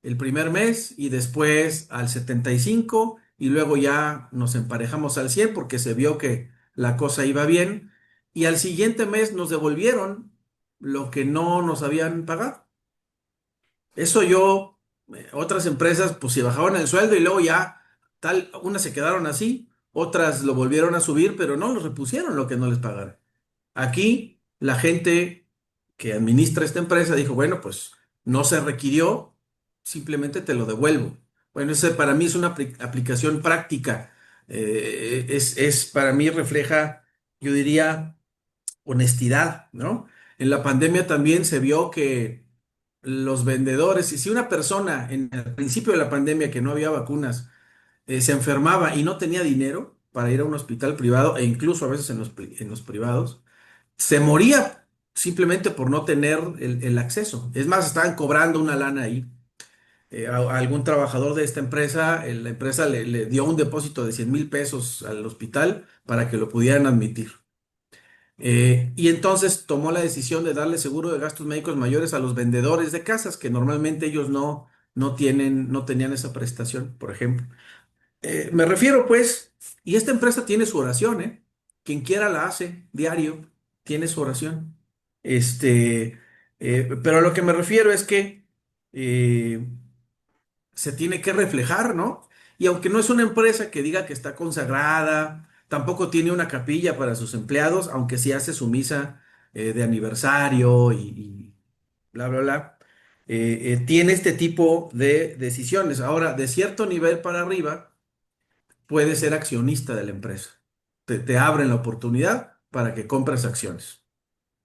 el primer mes y después al 75 y luego ya nos emparejamos al 100 porque se vio que la cosa iba bien y al siguiente mes nos devolvieron lo que no nos habían pagado. Eso otras empresas pues se bajaban el sueldo y luego ya unas se quedaron así, otras lo volvieron a subir, pero no los repusieron lo que no les pagaron. Aquí la gente que administra esta empresa dijo, bueno, pues no se requirió, simplemente te lo devuelvo. Bueno, ese para mí es una aplicación práctica. Para mí refleja, yo diría, honestidad, ¿no? En la pandemia también se vio que los vendedores, y si una persona en el principio de la pandemia que no había vacunas, se enfermaba y no tenía dinero para ir a un hospital privado e incluso a veces en los privados, se moría simplemente por no tener el acceso. Es más, estaban cobrando una lana ahí. A algún trabajador de esta empresa, la empresa le dio un depósito de 100,000 pesos al hospital para que lo pudieran admitir. Y entonces tomó la decisión de darle seguro de gastos médicos mayores a los vendedores de casas, que normalmente ellos no tenían esa prestación, por ejemplo. Me refiero, pues, y esta empresa tiene su oración, ¿eh? Quien quiera la hace diario, tiene su oración. Pero a lo que me refiero es que eh, se tiene que reflejar, ¿no? Y aunque no es una empresa que diga que está consagrada, tampoco tiene una capilla para sus empleados, aunque sí hace su misa de aniversario y bla, bla, bla, tiene este tipo de decisiones. Ahora, de cierto nivel para arriba, puedes ser accionista de la empresa. Te abren la oportunidad para que compres acciones.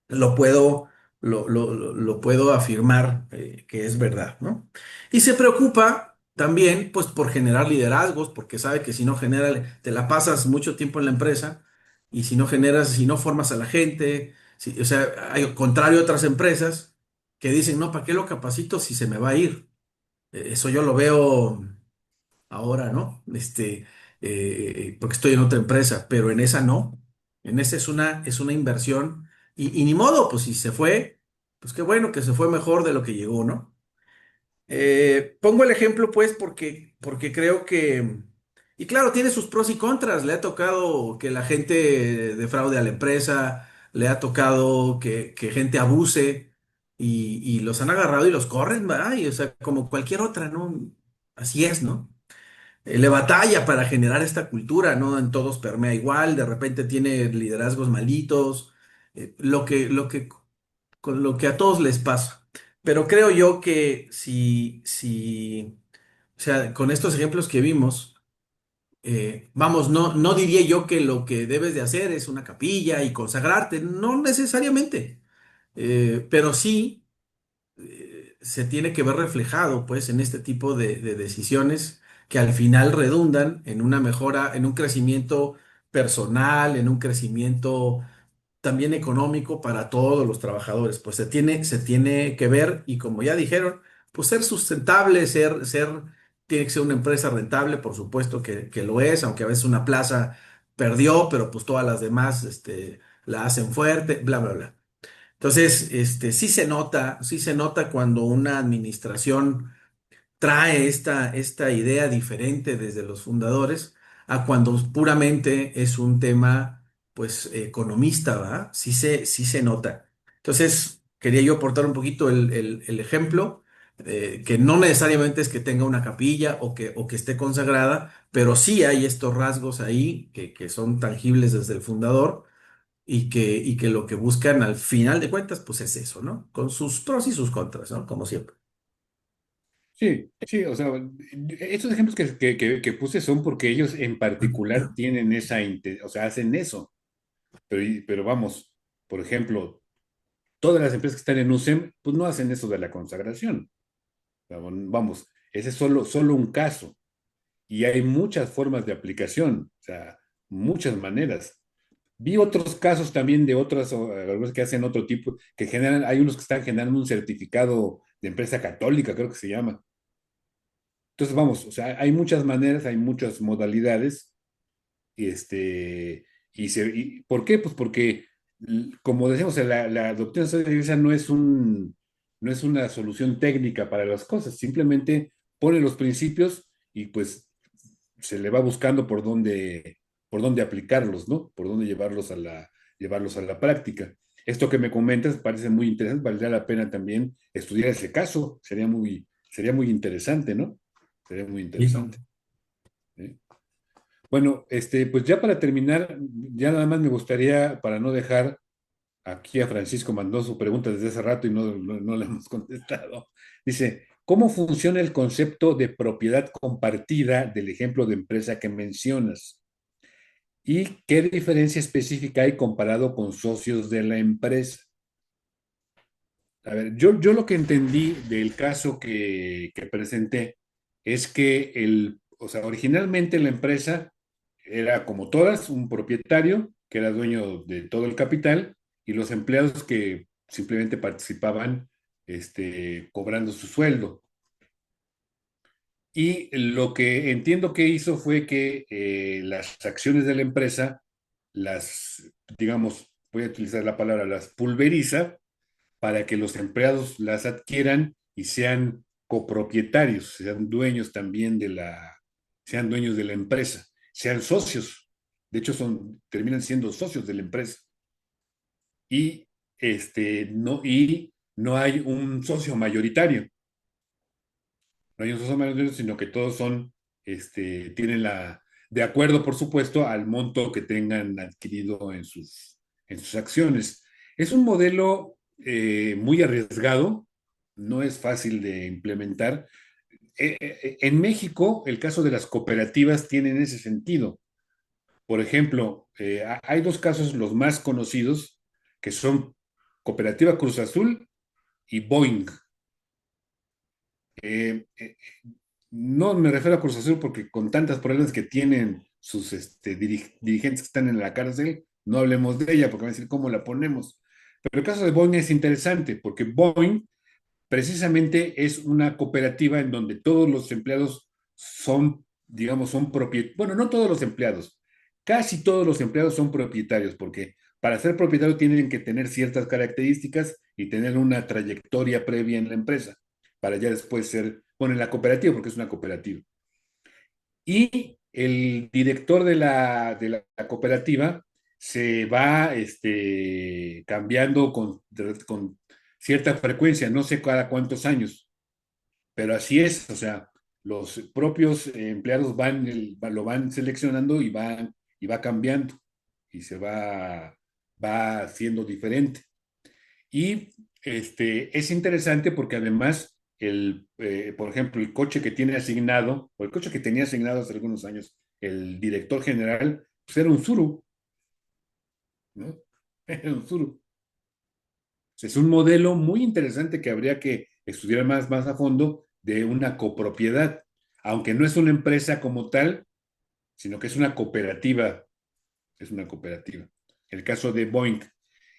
Lo puedo, lo puedo afirmar que es verdad, ¿no? Y se preocupa también, pues, por generar liderazgos, porque sabe que si no genera, te la pasas mucho tiempo en la empresa y si no generas, si no formas a la gente, o sea, hay contrario a otras empresas que dicen, no, ¿para qué lo capacito si se me va a ir? Eso yo lo veo ahora, ¿no? Porque estoy en otra empresa, pero en esa no. En esa es una inversión y ni modo, pues si se fue, pues qué bueno que se fue mejor de lo que llegó, ¿no? Pongo el ejemplo, pues, porque creo que, y claro, tiene sus pros y contras. Le ha tocado que la gente defraude a la empresa, le ha tocado que gente abuse y los han agarrado y los corren, ¿verdad? Y, o sea, como cualquier otra, ¿no? Así es, ¿no? Le batalla para generar esta cultura, ¿no? En todos permea igual, de repente tiene liderazgos malitos, con lo que a todos les pasa. Pero creo yo que o sea, con estos ejemplos que vimos, vamos, no diría yo que lo que debes de hacer es una capilla y consagrarte, no necesariamente, pero sí se tiene que ver reflejado, pues, en este tipo de decisiones que al final redundan en una mejora, en un crecimiento personal, en un crecimiento también económico para todos los trabajadores. Pues se tiene que ver y como ya dijeron, pues ser sustentable, tiene que ser una empresa rentable, por supuesto que lo es, aunque a veces una plaza perdió, pero pues todas las demás, la hacen fuerte, bla, bla, bla. Entonces, sí se nota cuando una administración trae esta idea diferente desde los fundadores a cuando puramente es un tema, pues, economista, ¿va? Sí se nota. Entonces, quería yo aportar un poquito el ejemplo, que no necesariamente es que tenga una capilla o que esté consagrada, pero sí hay estos rasgos ahí que son tangibles desde el fundador y que lo que buscan al final de cuentas, pues es eso, ¿no? Con sus pros y sus contras, ¿no? Como siempre. Sí, sí, o sea, estos ejemplos que puse son porque ellos en particular tienen o sea, hacen eso. Pero vamos, por ejemplo, todas las empresas que están en USEM, pues no hacen eso de la consagración. Vamos, ese es solo un caso. Y hay muchas formas de aplicación, o sea, muchas maneras. Vi otros casos también de otras algunos que hacen otro tipo, hay unos que están generando un certificado de empresa católica, creo que se llama. Entonces, vamos, o sea, hay muchas maneras, hay muchas modalidades. Y ¿por qué? Pues porque, como decíamos, la doctrina social de la iglesia no es una solución técnica para las cosas, simplemente pone los principios y pues se le va buscando por dónde aplicarlos, ¿no? Por dónde llevarlos a la práctica. Esto que me comentas parece muy interesante, valdría la pena también estudiar ese caso, sería muy interesante, ¿no? Sería muy Hijo. interesante. ¿Sí? Bueno, pues ya para terminar, ya nada más me gustaría, para no dejar aquí a Francisco, mandó su pregunta desde hace rato y no le hemos contestado. Dice, ¿cómo funciona el concepto de propiedad compartida del ejemplo de empresa que mencionas? ¿Y qué diferencia específica hay comparado con socios de la empresa? A ver, yo lo que entendí del caso que presenté es que o sea, originalmente la empresa era como todas, un propietario que era dueño de todo el capital y los empleados que simplemente participaban, cobrando su sueldo. Y lo que entiendo que hizo fue que las acciones de la empresa, digamos, voy a utilizar la palabra, las pulveriza para que los empleados las adquieran y sean copropietarios, sean dueños también sean dueños de la empresa, sean socios. De hecho, terminan siendo socios de la empresa. Y, no hay un socio mayoritario. No hay un socio mayoritario, sino que todos tienen de acuerdo, por supuesto, al monto que tengan adquirido en sus acciones. Es un modelo muy arriesgado, no es fácil de implementar. En México, el caso de las cooperativas tiene en ese sentido. Por ejemplo, hay dos casos los más conocidos, que son Cooperativa Cruz Azul y Boeing. Eh, eh, no me refiero a Cruz Azul porque con tantos problemas que tienen sus dirigentes que están en la cárcel, no hablemos de ella porque van a decir cómo la ponemos. Pero el caso de Boeing es interesante porque Boeing precisamente es una cooperativa en donde todos los empleados son, digamos, son propietarios. Bueno, no todos los empleados, casi todos los empleados son propietarios, porque para ser propietario tienen que tener ciertas características y tener una trayectoria previa en la empresa, para ya después ser, bueno, en la cooperativa, porque es una cooperativa. Y el director de la cooperativa se va cambiando con cierta frecuencia, no sé cada cuántos años, pero así es, o sea, los propios empleados lo van seleccionando y va cambiando y va siendo diferente. Y es interesante porque además, por ejemplo, el coche que tiene asignado, o el coche que tenía asignado hace algunos años, el director general, pues era un Tsuru, ¿no? Era un Tsuru. Es un modelo muy interesante que habría que estudiar más a fondo de una copropiedad, aunque no es una empresa como tal, sino que es una cooperativa, es una cooperativa. El caso de Boeing.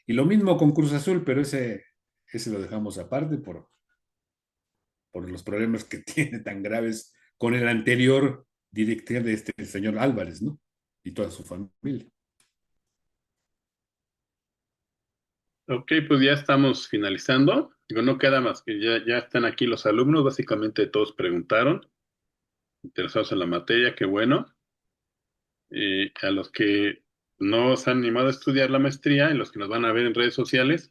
Y lo mismo con Cruz Azul, pero ese lo dejamos aparte por los problemas que tiene tan graves con el anterior director de el señor Álvarez, ¿no? Y toda su familia. Ok, pues ya estamos finalizando. Digo, no queda más que ya están aquí los alumnos, básicamente todos preguntaron, interesados en la materia, qué bueno. A los que no se han animado a estudiar la maestría y los que nos van a ver en redes sociales,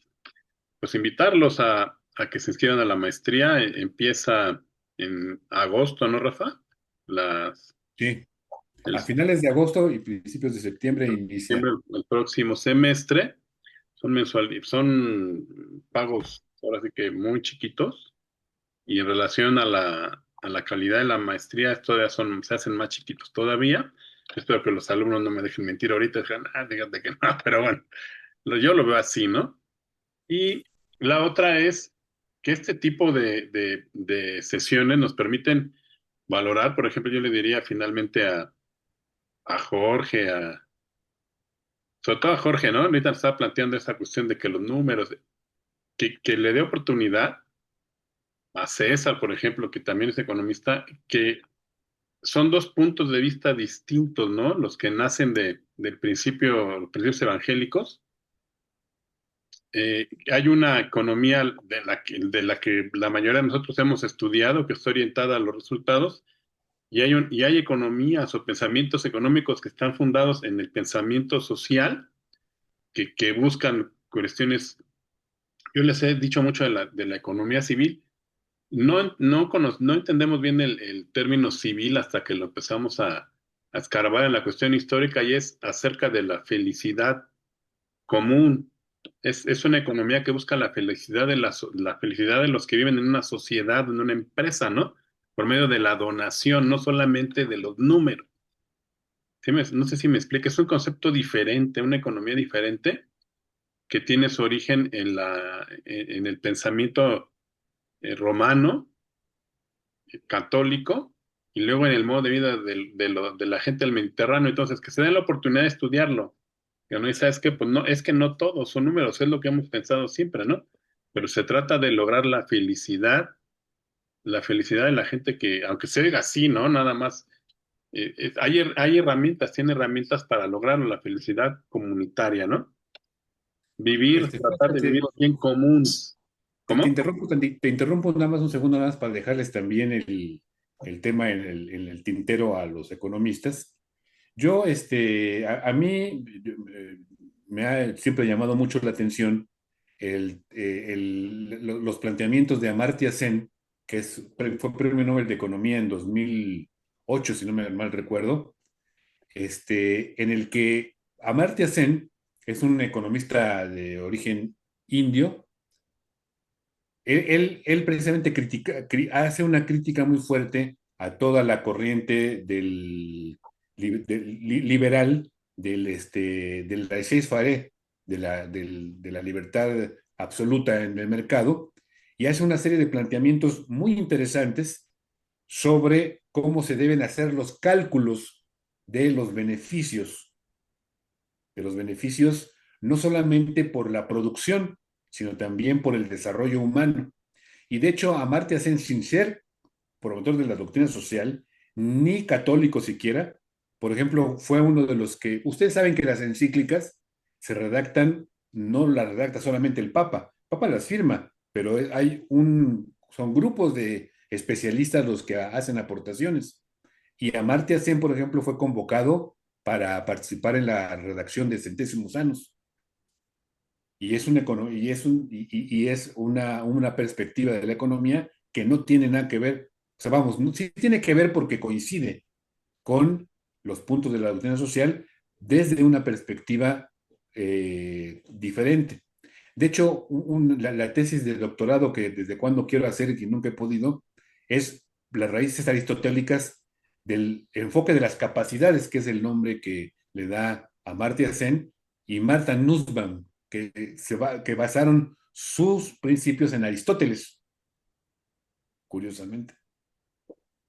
pues invitarlos a que se inscriban a la maestría. Empieza en agosto, ¿no, Rafa? Las, Sí, el a finales de agosto y principios de septiembre inicia. septiembre, el próximo semestre. Son pagos ahora sí que muy chiquitos y en relación a la calidad de la maestría, todavía se hacen más chiquitos todavía. Espero que los alumnos no me dejen mentir ahorita, digan, dígate que no, pero bueno, yo lo veo así, ¿no? Y la otra es que este tipo de sesiones nos permiten valorar, por ejemplo, yo le diría finalmente a Jorge, sobre todo a Jorge, ¿no? Ahorita estaba planteando esa cuestión de que los números, que le dé oportunidad a César, por ejemplo, que también es economista, que son dos puntos de vista distintos, ¿no? Los que nacen del principio, los principios evangélicos. Hay una economía de la que la mayoría de nosotros hemos estudiado, que está orientada a los resultados, y hay economías o pensamientos económicos que están fundados en el pensamiento social, que buscan cuestiones. Yo les he dicho mucho de la economía civil. No entendemos bien el término civil hasta que lo empezamos a escarbar en la cuestión histórica, y es acerca de la felicidad común. Es una economía que busca la felicidad la felicidad de los que viven en una sociedad, en una empresa, ¿no? Por medio de la donación, no solamente de los números. No sé si me explico, es un concepto diferente, una economía diferente que tiene su origen en el pensamiento romano, católico, y luego en el modo de vida de la gente del Mediterráneo. Entonces, que se den la oportunidad de estudiarlo. Que no es, ¿sabes qué? Pues no, es que no todos son números, es lo que hemos pensado siempre, ¿no? Pero se trata de lograr la felicidad de la gente que, aunque se oiga así, ¿no? Nada más, hay herramientas, tiene herramientas para lograr la felicidad comunitaria, ¿no? Tratar de vivir Fíjate, bien común. te ¿Cómo? interrumpo, te interrumpo nada más un segundo nada más para dejarles también el tema en el tintero a los economistas. Yo, a mí me ha siempre llamado mucho la atención los planteamientos de Amartya Sen, que fue Premio Nobel de Economía en 2008, si no me mal recuerdo, en el que Amartya Sen es un economista de origen indio, él precisamente hace una crítica muy fuerte a toda la corriente liberal del laissez-faire, de la libertad absoluta en el mercado, y hace una serie de planteamientos muy interesantes sobre cómo se deben hacer los cálculos de los beneficios, no solamente por la producción, sino también por el desarrollo humano. Y de hecho, Amartya Sen, sin ser promotor de la doctrina social, ni católico siquiera, por ejemplo, fue uno de los que, ustedes saben que las encíclicas se redactan, no las redacta solamente el Papa las firma, pero son grupos de especialistas los que hacen aportaciones. Y Amartya Sen, por ejemplo, fue convocado para participar en la redacción de Centésimos Años. Y es, una perspectiva de la economía que no tiene nada que ver, o sea, vamos, sí tiene que ver porque coincide con los puntos de la doctrina social desde una perspectiva diferente. De hecho, la tesis de doctorado que desde cuando quiero hacer y que nunca he podido es las raíces aristotélicas del enfoque de las capacidades, que es el nombre que le da Amartya Sen y Martha Nussbaum, que basaron sus principios en Aristóteles, curiosamente.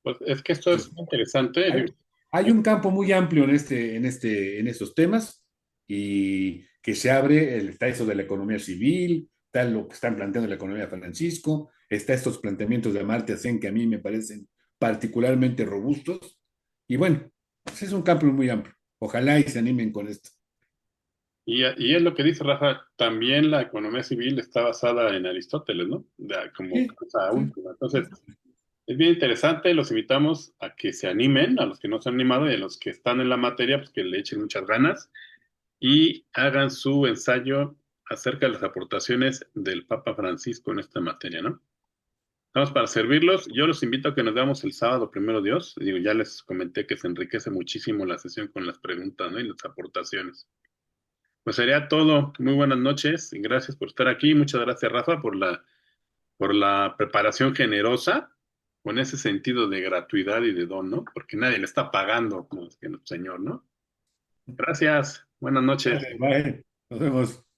Pues es que esto es Entonces, muy interesante. hay un campo muy amplio en estos temas y que se abre, está eso de la economía civil, está lo que están planteando la economía de Francisco, está estos planteamientos de Amartya Sen que a mí me parecen particularmente robustos y bueno, pues es un campo muy amplio. Ojalá y se animen con esto. Y es lo que dice Rafa, también la economía civil está basada en Aristóteles, ¿no? Como Sí, cosa sí, última. Entonces, es bien interesante, los invitamos a que se animen, a los que no se han animado y a los que están en la materia, pues que le echen muchas ganas y hagan su ensayo acerca de las aportaciones del Papa Francisco en esta materia, ¿no? Estamos para servirlos. Yo los invito a que nos veamos el sábado, primero Dios. Digo, ya les comenté que se enriquece muchísimo la sesión con las preguntas, ¿no? Y las aportaciones. Pues sería todo. Muy buenas noches y gracias por estar aquí. Muchas gracias, Rafa, por la preparación generosa, con ese sentido de gratuidad y de don, ¿no? Porque nadie le está pagando como que el Señor, ¿no? Gracias. Buenas noches. Vale, bye. Nos vemos.